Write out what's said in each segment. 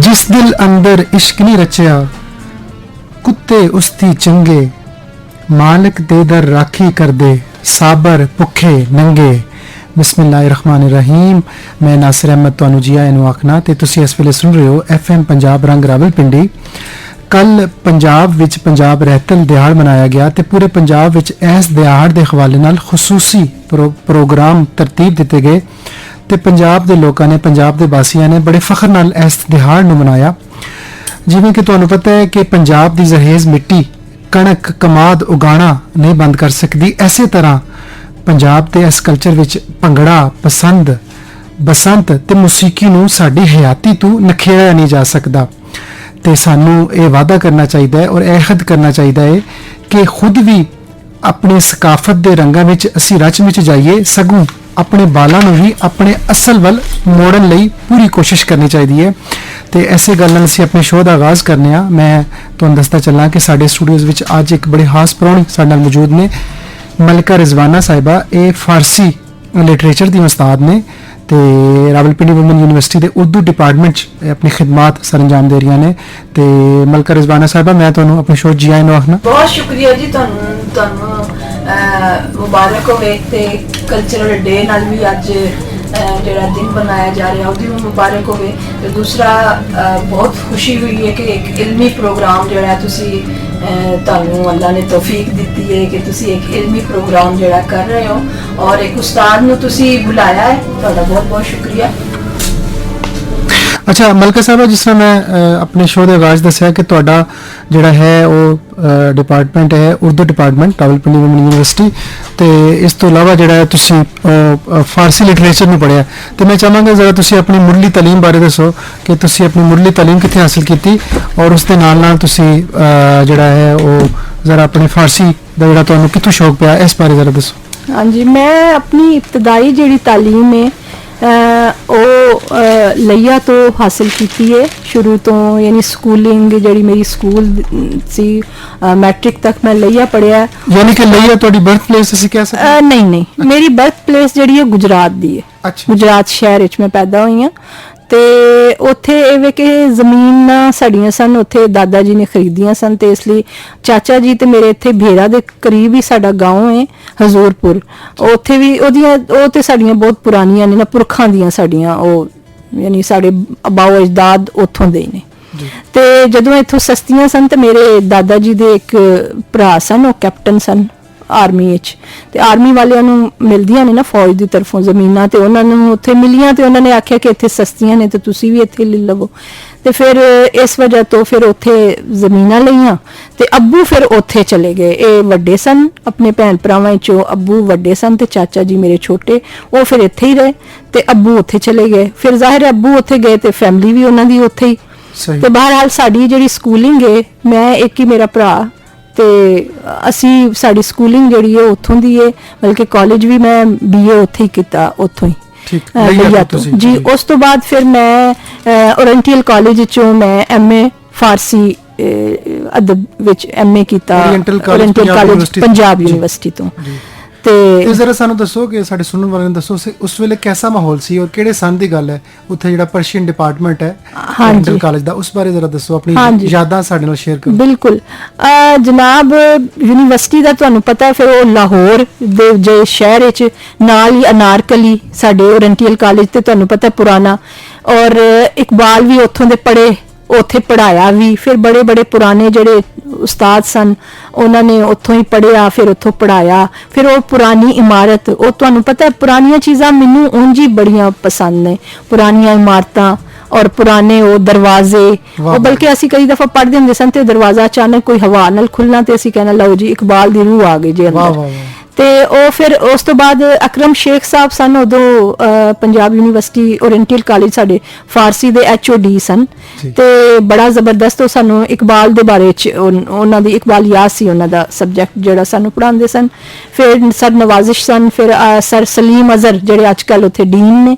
जिस दिल अंदर इश्क नहीं रचिया कुत्ते उसदी चंगे मालिक दे दर राखी कर दे साबर भुखे नंगे। बिस्मिल्लाहिर्रहमानिर्रहीम। मैं नासिर अहमद तुहानू जी आए आखना ते तुसी इस वेले सुन रहे हो FM पंजाब रंग रावलपिंडी। कल पंजाब विच पंजाब रहतल दिहाड़ मनाया गया ते पूरे पंजाब विच इस दिहाड़ दे हवाले नाल खुसूसी प्रोग्राम तरतीब दिते गए ते पंजाब दे लोकां ने पंजाब दे वासियां ने बड़े फखर नाल इस दिहाड़ नू मनाया। जिवें कि तुहानू पता है कि पंजाब दी जहेज मिट्टी कणक कमाद उगाना नहीं बंद कर सकती, इसे तरह पंजाब दे इस कल्चर विच भंगड़ा पसंद बसंत ते मौसीकी नू साडी हयाती तू नखेड़ा नहीं जा सकता ते सानू ये वादा करना चाहिए और अहद करना चाहिए कि खुद भी अपनी सकाफत दे रंगां विच असी रच मिच जाइए, सगों अपने बालां नू भी अपने असल वल मोड़न लई पूरी कोशिश करनी चाहिए है। तो ऐसे गल नाल असीं अपने शो का आगाज़ करने आ। मैं तुहानूं दसदा चलां कि साडे स्टूडियोज़ विच अज एक बड़े खास परौहणी साडे नाल मौजूद ने। मलका रिजवाना साहिबा ये फारसी लिटरेचर दी उस्ताद ने ते रावलपिंडी वुमन यूनिवर्सिटी दे उर्दू डिपार्टमेंट अपनी खिदमात सर अंजाम दे रही ने। ते मलका रिजवाना साहिबा मैं तुहानूं अपने शो जी आए आखना। बहुत शुक्रिया जी तुहानूं मुबारक होवे ते कल्चरल डे नाल भी अज जिहड़ा दिन बनाया जा रहा उसदी भी मुबारक होवे। ते दूसरा बहुत खुशी हुई है कि एक इल्मी प्रोग्राम जिहड़ा तुसी तुहानूं अल्लाह ने तौफीक दित्ती है कि तुसी एक इल्मी प्रोग्राम जिहड़ा कर रहे हो और एक उस्ताद नूं तुसी बुलाया है, तुहाडा बहुत बहुत शुक्रिया। अच्छा मलका साहब, जिस तरह मैं अपने शो के आगाज़ दसिया कि तुहाडा जिहड़ा है वो डिपार्टमेंट है Urdu department Rawalpindi woman university, तो इस तो इलावा जिहड़ा है तुसी फारसी लिटरेचर में पढ़िया, तो मैं चाहांगा जरा तुसी अपनी मुढ़ली तालीम बारे दसो कि तुसी अपनी मुढ़ली तालीम कित्थे हासिल की और उसके नाल नाल तुसी जिहड़ा है वो जरा अपनी फारसी दा जिहड़ा तुहानूं कित्थों शौक पिया इस बारे जरा दसो। हाँ जी, मैं अपनी इब्तदाई जिहड़ी तालीम है लिया तो हासिल की है शुरू तो, यानी स्कूलिंग जिहड़ी मेरी स्कूल सी मैट्रिक तक मैं लिया पढ़िया। यानी कि लिया तुहाडी बर्थ प्लेस असीं कह सकते हैं? नहीं, मेरी बर्थ प्लेस जिहड़ी है गुजरात दी है। अच्छा। गुजरात शहर विच मैं पैदा हुई हाँ ते उत्थे एवे कि जमीन साड़ियां सन, उत्थे दादा जी ने खरीदियां सन ते इसलिए चाचा जी ते मेरे इत्थे भेरा दे करीब ही साडा गांव है हजूरपुर, उत्थे भी ओदियां ओ ते साड़ियां बहुत पुरानियां ने ना, पुरखां दियां साड़ियां ओ यानी साडे अबाओ अजदाद उत्थों दे ने। ते जदों इत्थों सस्तियां सन ते मेरे दादा जी दे एक भरा सन, ओ कैप्टन सन आर्मी विच, ते आर्मी वालियां नूं मिलदियां ने ना फौज दी तरफों जमीनां, ते उन्हां नूं उत्थे मिलियां ते उन्हां ने आख्या कि इत्थे सस्तियां ने ते तुसीं भी इत्थे ले लवो। ते फिर इस वजह तो फिर उत्थे जमीनां लईयां ते अब्बू फिर उत्थे चले गए। ये वड्डे सन अपने भैन भरावां चों, अब्बू वड्डे सन ते चाचा जी मेरे छोटे, वो फिर इत्थे ही रहे ते अब्बू उत्थे चले गए। फिर जाहिर है अब्बू उत्थे गए ते फैमिली भी उन्हां दी उत्थे ही। ते बहरहाल साडी जिहड़ी स्कूलिंग है, मैं एक ही मेरा भरा ते असी साड़ी स्कूलिंग जिहड़ी है उत्थों दी है, बल्कि कॉलेज भी मैं BA उत्थे ही कीता उत्थों ही लिया तो जी। उस तो बाद फिर मैं ओरिएंटल कॉलेज चों मैं MA फारसी अदब विच MA कीता ओरिएंटल कॉलेज पंजाब यूनिवर्सिटी तो। ते जरा सानू दसो कि साडे सुनने वाले ने दसो उस वेले कैसा माहौल सी और किहड़े सन दी गल है उत्थे जिहड़ा पर्शियन डिपार्टमेंट है ओरिएंटल कॉलेज दा, उस बारे जरा दसो, अपनी यादां साडे नाल शेयर करो। बिल्कुल जनाब, यूनिवर्सिटी दा तुहानू पता है फिर वो लाहौर दे जे शहर विच नाल ही अनारकली साडे ओरिएंटल कॉलेज ते तुहानू पता है पुराना, और इकबाल भी उत्थों दे पढ़े, उत्थे पढ़ाया भी। फिर बड़े बड़े पुराने जिहड़े उस्ताद सन उन्होंने उत्थों ही पढ़िया, फिर उत्थों पढ़ाया। फिर वो पुरानी इमारत, वो तुहानू पता है पुरानियां चीज़ां मैनू उंज ही बड़ियां पसंद ने, पुरानियां इमारतां और पुराने वो दरवाजे। और बल्कि असी कई दफा पढ़ते होंगे सन ते दरवाजा अचानक कोई हवा नाल खुलना ते असी कहना लो जी इकबाल दी रूह आ गई जी अंदर। ते ओ फिर उस तो बाद अकरम शेख साहब सन, उदों पंजाब यूनिवर्सिटी ओरिएंटल कॉलेज साडे फारसी दे HOD सन, ते बड़ा जबरदस्त सानू इकबाल दे बारे च उन्हां दी इकबालियात सी उन्हां दा सब्जैक्ट जिहड़ा सानू पढ़ांदे सन। फिर सर नवाजिश सन, फिर सर सलीम अजहर जिहड़े अजकल उत्थे डीन ने,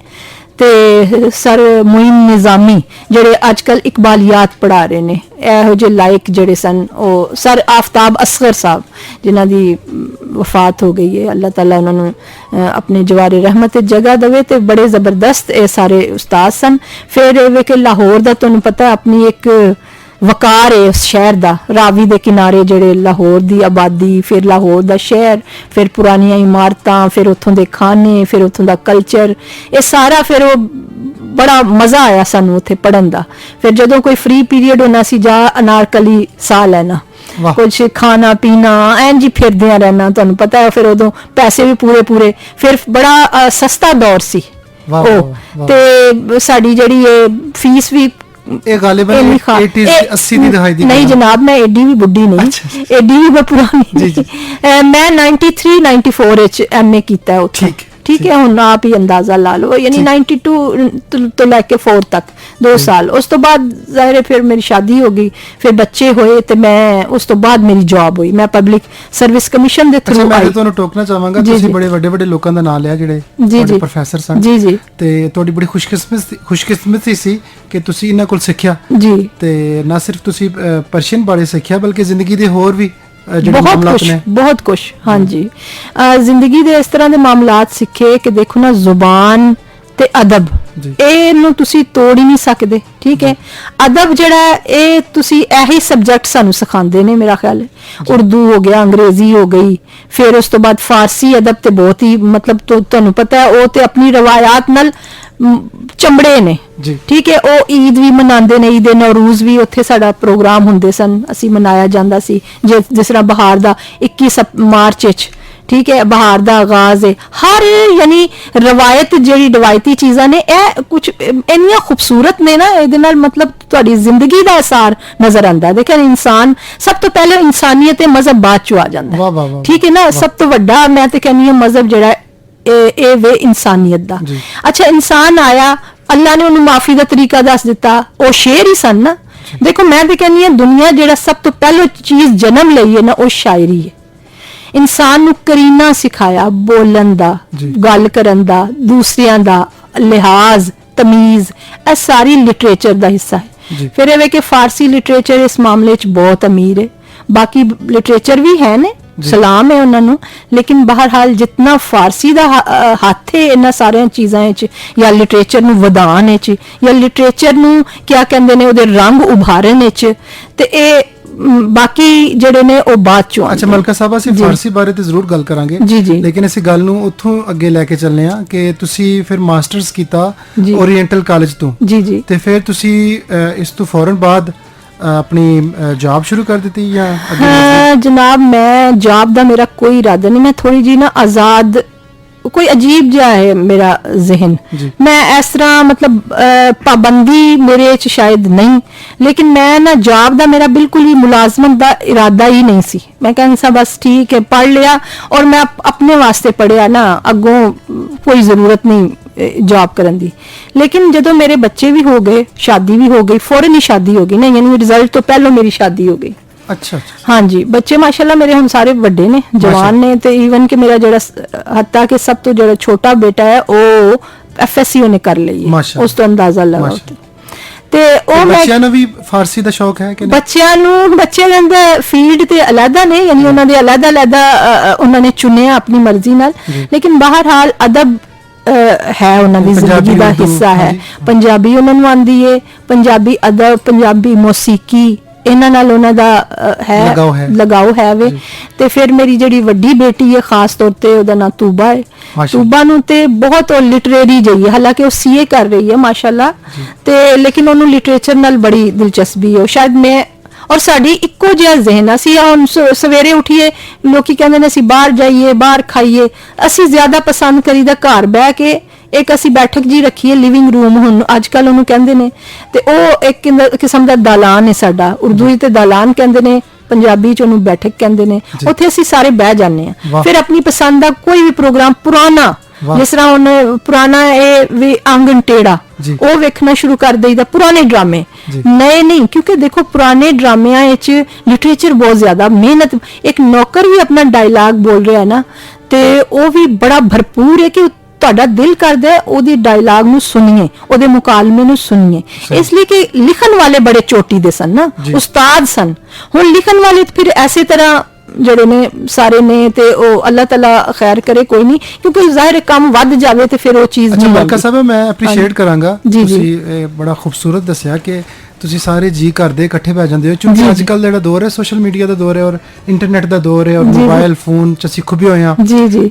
ਤੇ ਸਰ ਮੁਇਨ ਨਿਜ਼ਾਮੀ ਜਿਹੜੇ ਅੱਜਕੱਲ ਇਕਬਾਲੀਆਤ ਪੜ੍ਹਾ ਰਹੇ ਨੇ, ਇਹੋ ਜਿਹੇ ਲਾਇਕ ਜਿਹੜੇ ਸਨ, ਉਹ ਸਰ ਆਫਤਾਬ ਅਸਗਰ ਸਾਹਿਬ ਜਿਨ੍ਹਾਂ ਦੀ ਵਫਾਤ ਹੋ ਗਈ ਹੈ, ਅੱਲਾਹ ਤਾਲਾ ਉਹਨਾਂ ਨੂੰ ਆਪਣੇ ਜਵਾਰੇ ਰਹਿਮਤ ਜਗ੍ਹਾ ਦੇਵੇ, ਤੇ ਬੜੇ ਜ਼ਬਰਦਸਤ ਇਹ ਸਾਰੇ ਉਸਤਾਦ ਸਨ। ਫਿਰ ਇਹ ਵੇ ਕਿ ਲਾਹੌਰ ਦਾ ਤੁਹਾਨੂੰ ਪਤਾ ਆਪਣੀ ਇੱਕ ਵਕਾਰ ਹੈ ਉਸ ਸ਼ਹਿਰ ਦਾ, ਰਾਵੀ ਦੇ ਕਿਨਾਰੇ ਜਿਹੜੇ ਲਾਹੌਰ ਦੀ ਆਬਾਦੀ, ਫਿਰ ਲਾਹੌਰ ਦਾ ਸ਼ਹਿਰ, ਫਿਰ ਪੁਰਾਣੀਆਂ ਇਮਾਰਤਾਂ, ਫਿਰ ਉੱਥੋਂ ਦੇ ਖਾਣੇ, ਫਿਰ ਉੱਥੋਂ ਦਾ ਕਲਚਰ, ਇਹ ਸਾਰਾ ਫਿਰ ਉਹ ਬੜਾ ਮਜ਼ਾ ਆਇਆ ਸਾਨੂੰ ਉੱਥੇ ਪੜ੍ਹਨ ਦਾ। ਫਿਰ ਜਦੋਂ ਕੋਈ ਫ੍ਰੀ ਪੀਰੀਅਡ ਹੋਣਾ ਸੀ ਜਾਂ ਅਨਾਰਕਲੀ ਸਾਹ ਲੈਣਾ, ਕੁਝ ਖਾਣਾ ਪੀਣਾ, ਐਂਜ ਹੀ ਫਿਰਦਿਆਂ ਰਹਿਣਾ, ਤੁਹਾਨੂੰ ਪਤਾ ਹੈ ਫਿਰ ਉਦੋਂ ਪੈਸੇ ਵੀ ਪੂਰੇ, ਫਿਰ ਬੜਾ ਸਸਤਾ ਦੌਰ ਸੀ ਉਹ, ਤੇ ਸਾਡੀ ਜਿਹੜੀ ਇਹ ਫੀਸ ਵੀ ਇਹ ਗਾਲਿਬਨ 80 ਦੀ ਦਹਾਈ ਦੀ ਨਹੀਂ ਜਨਾਬ, ਮੈਂ ਐਡੀ ਵੀ ਬੁੱਢੀ ਨਹੀਂ, ਐਡੀ ਵੀ ਮੈਂ ਪੁਰਾਣੀ, ਮੈਂ 93 94 ਵਿੱਚ ਐਮਏ ਕੀਤਾ ਉੱਥੇ, ठीक है, ਹੁਣ ਆਪ ਹੀ ਅੰਦਾਜ਼ਾ ਲਾ ਲਓ, ਯਾਨੀ 92 ਤੋਂ ਲੈ ਕੇ 4 ਤੱਕ 2 ਸਾਲ। ਉਸ ਤੋਂ ਬਾਅਦ ਜ਼ਾਹਿਰ ਹੈ ਫਿਰ ਮੇਰੀ ਸ਼ਾਦੀ ਹੋ ਗਈ, ਫਿਰ ਬੱਚੇ ਹੋਏ, ਤੇ ਮੈਂ ਉਸ ਤੋਂ ਬਾਅਦ ਮੇਰੀ ਜੌਬ ਹੋਈ, ਮੈਂ ਪਬਲਿਕ ਸਰਵਿਸ ਕਮਿਸ਼ਨ ਦੇ ਥਰੂ। ਮੈਂ ਤੁਹਾਨੂੰ ਟੋਕਣਾ ਚਾਹਾਂਗਾ, ਤੁਸੀਂ ਬੜੇ ਵੱਡੇ ਲੋਕਾਂ ਦਾ ਨਾਮ ਲਿਆ ਜਿਹੜੇ ਤੁਹਾਡੇ ਪ੍ਰੋਫੈਸਰ ਸਨ, ਜੀ, ਤੇ ਤੁਹਾਡੀ ਬੜੀ ਖੁਸ਼ਕਿਸਮਤੀ ਸੀ ਕਿ ਤੁਸੀਂ ਇਹਨਾਂ ਕੋਲ ਸਿੱਖਿਆ ਜੀ, ਤੇ ਨਾ ਸਿਰਫ ਤੁਸੀਂ ਪਰਸ਼ੀਅਨ ਬਾਰੇ ਸਿੱਖਿਆ ਬਲਕਿ ਜ਼ਿੰਦਗੀ ਦੇ ਹੋਰ ਵੀ बहुत कुछ। हाँ जी, जिंदगी दे इस तरह के मामलात सीखे कि देखो ना, जुबान ते अदब ਇਹਨੂੰ ਤੁਸੀਂ ਤੋੜ ਹੀ ਨਹੀਂ ਸਕਦੇ, ਠੀਕ ਹੈ। ਅਦਬ ਜਿਹੜਾ ਇਹ ਤੁਸੀਂ ਇਹੀ ਸਬਜੈਕਟ ਸਾਨੂੰ ਸਿਖਾਉਂਦੇ ਨੇ, ਮੇਰਾ ਖਿਆਲ ਹੈ ਉਰਦੂ ਹੋ ਗਿਆ, ਅੰਗਰੇਜ਼ੀ ਹੋ ਗਈ, ਫਿਰ ਉਸ ਤੋਂ ਬਾਅਦ ਫਾਰਸੀ ਅਦਬ ਤੇ ਬਹੁਤ ਹੀ ਮਤਲਬ ਤੁਹਾਨੂੰ ਪਤਾ ਹੈ ਉਹ ਤੇ ਆਪਣੀ ਰਵਾਇਤ ਨਾਲ ਚੰਬੜੇ ਨੇ, ਠੀਕ ਹੈ। ਉਹ ਈਦ ਵੀ ਮਨਾਉਂਦੇ ਨੇ, ਈਦ ਨੌਰੂਜ਼ ਵੀ ਉੱਥੇ ਸਾਡਾ ਪ੍ਰੋਗਰਾਮ ਹੁੰਦੇ ਸਨ, ਅਸੀਂ ਮਨਾਇਆ ਜਾਂਦਾ ਸੀ, ਜਿਸ ਤਰ੍ਹਾਂ ਬਹਾਰ ਦਾ 21 ਮਾਰਚ ਵਿੱਚ, ਠੀਕ ਹੈ, ਬਹਾਰ ਦਾ ਆਗਾਜ਼ ਹੈ, ਹਰ ਯਾਨੀ ਰਵਾਇਤ ਜਿਹੜੀ ਰਵਾਇਤੀ ਚੀਜ਼ਾਂ ਨੇ ਇਹ ਕੁਝ ਇੰਨੀਆਂ ਖੂਬਸੂਰਤ ਨੇ ਨਾ, ਇਹਦੇ ਨਾਲ ਮਤਲਬ ਤੁਹਾਡੀ ਜ਼ਿੰਦਗੀ ਦਾ ਅਸਰ ਨਜ਼ਰ ਆਉਂਦਾ ਹੈ। ਦੇਖਿਆ, ਇਨਸਾਨ ਸਭ ਤੋਂ ਪਹਿਲੇ ਇਨਸਾਨੀਅਤ ਤੇ ਮਜ਼ਹਬ ਬਾਅਦ ਚ ਆ ਜਾਂਦਾ ਹੈ, ਠੀਕ ਹੈ ਨਾ। ਸਭ ਤੋਂ ਵੱਡਾ ਮੈਂ ਤੇ ਕਹਿੰਦੀ ਹਾਂ ਮਜ਼ਹਬ ਜਿਹੜਾ ਇਹ ਵੇ ਇਨਸਾਨੀਅਤ ਦਾ। ਅੱਛਾ, ਇਨਸਾਨ ਆਇਆ, ਅੱਲਾ ਨੇ ਉਹਨੂੰ ਮਾਫੀ ਦਾ ਤਰੀਕਾ ਦੱਸ ਦਿੱਤਾ, ਉਹ ਸ਼ੇਰ ਹੀ ਸਨ ਨਾ। ਦੇਖੋ, ਮੈਂ ਤੇ ਕਹਿੰਦੀ ਹਾਂ ਦੁਨੀਆ ਜਿਹੜਾ ਸਭ ਤੋਂ ਪਹਿਲਾਂ ਚੀਜ਼ ਜਨਮ ਲਈ ਹੈ ਨਾ, ਉਹ ਸ਼ਾਇਰੀ ਹੈ। ਇਨਸਾਨ ਨੂੰ ਕਰੀਨਾ ਸਿਖਾਇਆ, ਬੋਲਣ ਦਾ, ਗੱਲ ਕਰਨ ਦਾ, ਦੂਸਰਿਆਂ ਦਾ ਲਿਹਾਜ਼, ਤਮੀਜ਼, ਇਹ ਸਾਰੀ ਲਿਟਰੇਚਰ ਦਾ ਹਿੱਸਾ ਹੈ। ਫਿਰ ਇਹ ਵੇ ਕਿ ਫਾਰਸੀ ਲਿਟਰੇਚਰ ਇਸ ਮਾਮਲੇ 'ਚ ਬਹੁਤ ਅਮੀਰ ਹੈ, ਬਾਕੀ ਲਿਟਰੇਚਰ ਵੀ ਹੈ ਨੇ, ਸਲਾਮ ਹੈ ਉਹਨਾਂ ਨੂੰ, ਲੇਕਿਨ ਬਹਰਹਾਲ ਜਿੰਨਾ ਫਾਰਸੀ ਦਾ ਹੱਥ ਹੈ ਇਹਨਾਂ ਸਾਰੀਆਂ ਚੀਜ਼ਾਂ 'ਚ, ਜਾਂ ਲਿਟਰੇਚਰ ਨੂੰ ਵਧਾਉਣ 'ਚ, ਜਾਂ ਲਿਟਰੇਚਰ ਨੂੰ ਕਿਆ ਕਹਿੰਦੇ ਨੇ ਉਹਦੇ ਰੰਗ ਉਭਾਰਨ 'ਚ, ਤੇ ਇਹ ਬਾਕੀ ਜਿਹੜੇ ਨੇ ਉਹ ਬਾਅਦ ਚੋਂ। ਅੱਛਾ ਮਲਕਾ ਸਾਹਿਬ, ਅਸੀਂ ਫਾਰਸੀ ਬਾਰੇ ਤੇ ਜ਼ਰੂਰ ਗੱਲ ਕਰਾਂਗੇ, ਲੇਕਿਨ ਅਸੀਂ ਗੱਲ ਨੂੰ ਉੱਥੋਂ ਅੱਗੇ ਲੈ ਕੇ ਚੱਲਨੇ ਆ ਕਿ ਤੁਸੀਂ ਫਿਰ ਮਾਸਟਰਸ ਕੀਤਾ ਓਰੀਐਂਟਲ ਕਾਲਜ ਤੋਂ, ਤੇ ਫਿਰ ਤੁਸੀਂ ਇਸ ਤੋਂ ਫੌਰਨ ਬਾਅਦ ਆਪਣੀ ਜੌਬ ਸ਼ੁਰੂ ਕਰ ਦਿੱਤੀ ਜਾਂ ਅੱਗੇ? ਜਨਾਬ, ਮੈਂ ਜੌਬ ਦਾ ਮੇਰਾ ਕੋਈ ਇਰਾਦਾ ਨਹੀਂ, ਮੈਂ ਥੋੜੀ ਜੀ ਨਾ ਆਜ਼ਾਦ, ਕੋਈ ਅਜੀਬ ਜਿਹਾ ਹੈ ਮੇਰਾ ਜ਼ਿਹਨ, ਮੈਂ ਇਸ ਤਰ੍ਹਾਂ ਮਤਲਬ ਪਾਬੰਦੀ ਮੇਰੇ ਚ ਸ਼ਾਇਦ ਨਹੀਂ, ਲੇਕਿਨ ਮੈਂ ਨਾ ਜੌਬ ਦਾ ਮੇਰਾ ਬਿਲਕੁਲ ਹੀ ਮੁਲਾਜ਼ਮਤ ਦਾ ਇਰਾਦਾ ਹੀ ਨਹੀਂ ਸੀ। ਮੈਂ ਕਹਿੰਦਾ ਸੀ ਬਸ ਠੀਕ ਹੈ, ਪੜ੍ਹ ਲਿਆ, ਔਰ ਮੈਂ ਆਪਣੇ ਵਾਸਤੇ ਪੜ੍ਹਿਆ ਨਾ, ਅੱਗੋਂ ਕੋਈ ਜ਼ਰੂਰਤ ਨਹੀਂ ਜੌਬ ਕਰਨ ਦੀ। ਲੇਕਿਨ ਜਦੋਂ ਮੇਰੇ ਬੱਚੇ ਵੀ ਹੋ ਗਏ, ਸ਼ਾਦੀ ਵੀ ਹੋ ਗਈ, ਫੌਰਨ ਹੀ ਸ਼ਾਦੀ ਹੋ ਗਈ ਨਾ, ਯਾਨੀ ਰਿਜ਼ਲਟ ਤੋਂ ਪਹਿਲਾਂ ਮੇਰੀ ਸ਼ਾਦੀ ਹੋ ਗਈ। अच्छा, हाँ जी, बच्चे माशाल्लाह मेरे हम सारे बड़े ने, जवान ने, ते इवन कि मेरा जरा हत्ता कि सब तो जरा छोटा बेटा है वो FSC ने कर ली है, उस तो अंदाजा लगा। ਤੇ ਉਹ ਬੱਚਿਆਂ ਨੂੰ ਵੀ ਫਾਰਸੀ ਦਾ ਸ਼ੌਕ ਹੈ ਕਿ ਬੱਚਿਆਂ ਦੇ ਫੀਲਡ ਤੇ ਅਲੱਗਾ ਨੇ, ਯਾਨੀ ਉਹਨਾਂ ਦੇ ਅਲੱਗਾ ਉਹਨਾਂ ਨੇ ਚੁਣਿਆ ਆਪਣੀ ਮਰਜ਼ੀ ਨਾਲ, ਲੇਕਿਨ ਬਹਰਹਾਲ ਅਦਬ ਹੈ ਉਹਨਾਂ ਦੀ ਜ਼ਿੰਦਗੀ ਦਾ ਹਿੱਸਾ ਹੈ। ਪੰਜਾਬੀ ਉਹਨਾਂ ਨੂੰ ਆਉਂਦੀ ਹੈ, ਪੰਜਾਬੀ ਅਦਬ, ਪੰਜਾਬੀ ਮੌਸੀਕੀ, ਇਹਨਾਂ ਨਾਲ ਉਹਨਾਂ ਦਾ ਲਗਾਓ ਹੈ ਵੇ। ਤੇ ਫਿਰ ਮੇਰੀ ਜਿਹੜੀ ਵੱਡੀ ਬੇਟੀ ਹੈ, ਖਾਸ ਤੌਰ ਤੇ ਉਹਦਾ ਨਾਂ ਤੂਬਾ ਹੈ, ਤੂਬਾ ਨੂੰ ਤੇ ਬਹੁਤ ਲਿਟਰੇਰੀ ਜਿਹੀ ਹੈ, ਹਾਲਾਂਕਿ ਉਹ ਸੀਏ ਕਰ ਰਹੀ ਹੈ ਮਾਸ਼ਾਅੱਲਾ, ਤੇ ਲੇਕਿਨ ਉਹਨੂੰ ਲਿਟਰੇਚਰ ਨਾਲ ਬੜੀ ਦਿਲਚਸਪੀ ਹੈ। ਸ਼ਾਇਦ ਮੈਂ ਔਰ ਸਾਡੀ ਇੱਕੋ ਜਿਹਾ ਜ਼ਿਹਨ, ਅਸੀਂ ਹੁਣ ਸਵੇਰੇ ਉੱਠੀਏ, ਲੋਕੀ ਕਹਿੰਦੇ ਨੇ ਅਸੀਂ ਬਾਹਰ ਜਾਈਏ, ਬਾਹਰ ਖਾਈਏ, ਅਸੀਂ ਜ਼ਿਆਦਾ ਪਸੰਦ ਕਰੀਦਾ ਘਰ ਬਹਿ ਕੇ ਇੱਕ ਅਸੀਂ ਬੈਠਕ ਜੀ ਰੱਖੀਏ, ਲਿਵਿੰਗ ਰੂਮ ਹੁਣ ਅੱਜ ਕੱਲ ਉਹਨੂੰ ਕਹਿੰਦੇ ਨੇ, ਤੇ ਉਹ ਇੱਕ ਕਿਸਮ ਦਾ ਦਾਲਾਨ ਹੈ ਸਾਡਾ, ਉਰਦੂ ਤੇ ਦਾਲਾਨ ਕਹਿੰਦੇ ਨੇ, ਪੰਜਾਬੀ ਚ ਉਹਨੂੰ ਬੈਠਕ ਕਹਿੰਦੇ ਨੇ। ਉੱਥੇ ਅਸੀਂ ਸਾਰੇ ਬਹਿ ਜਾਂਦੇ ਹਾਂ, ਫਿਰ ਆਪਣੀ ਪਸੰਦ ਦਾ ਕੋਈ ਵੀ ਪ੍ਰੋਗਰਾਮ, ਪੁਰਾਣਾ ਜਿਸ ਤਰ੍ਹਾਂ ਹੁਣ ਪੁਰਾਣਾ ਇਹ ਵੀ ਆਂਗਨ ਟੇੜਾ, ਉਹ ਵੇਖਣਾ ਸ਼ੁਰੂ ਕਰ ਦੇਈਦਾ, ਪੁਰਾਣੇ ਡਰਾਮੇ, ਨਏ ਨਹੀਂ, ਕਿਉਂਕਿ ਦੇਖੋ ਪੁਰਾਣੇ ਡਰਾਮਿਆਂ ਵਿੱਚ ਲਿਟਰੇਚਰ ਬਹੁਤ ਜ਼ਿਆਦਾ, ਮਿਹਨਤ, ਇੱਕ ਨੌਕਰ ਵੀ ਆਪਣਾ ਡਾਇਲਾਗ ਬੋਲ ਰਿਹਾ ਨਾ, ਤੇ ਉਹ ਵੀ ਬੜਾ ਭਰਪੂਰ ਹੈ ਕਿ ਤੁਹਾਡਾ ਦਿਲ ਕਰਦਾ ਹੈ ਉਹਦੀ ਡਾਇਲਾਗ ਨੂੰ ਸੁਣੀਏ, ਉਹਦੇ ਮੁਕਾਲਮੇ ਨੂੰ ਸੁਣੀਏ। ਇਸ ਲਈ ਕਿ ਲਿਖਣ ਵਾਲੇ ਬੜੇ ਚੋਟੀ ਦੇ ਸਨ ਨਾ, ਉਸਤਾਦ ਸਨ। ਹੁਣ ਲਿਖਣ ਵਾਲੇ ਫਿਰ ਐਸੇ ਤਰ੍ਹਾਂ ਜਿਹੜੇ ਨੇ ਸਾਰੇ ਨੇ, ਤੇ ਉਹ ਅੱਲਾਹ ਤਾਲਾ ਖੈਰ ਕਰੇ, ਕੋਈ ਨਹੀਂ, ਕਿਉਂਕਿ ਜ਼ਾਹਿਰ ਕੰਮ ਵੱਧ ਜਾਵੇ ਤੇ ਫਿਰ ਉਹ ਚੀਜ਼ ਨਹੀਂ। ਮਲਕਾ ਸਾਹਿਬ ਮੈਂ ਐਪਰੀਸ਼ੀਏਟ ਕਰਾਂਗਾ, ਤੁਸੀਂ ਬੜਾ ਖੂਬਸੂਰਤ ਦੱਸਿਆ ਕਿ ਤੁਸੀਂ ਸਾਰੇ ਜੀ ਕਰਦੇ ਇਕੱਠੇ ਬੈ ਜਾਂਦੇ ਹੋ, ਕਿਉਂਕਿ ਅੱਜ ਕੱਲ ਜਿਹੜਾ ਦੌਰ ਹੈ ਸੋਸ਼ਲ ਮੀਡੀਆ ਦਾ ਦੌਰ ਹੈ ਔਰ ਇੰਟਰਨੈਟ ਦਾ ਦੌਰ ਹੈ ਔਰ ਮੋਬਾਈਲ ਫੋਨ ਚ ਅਸੀਂ ਖੁੱਬੇ ਹੋਏ ਹਾਂ।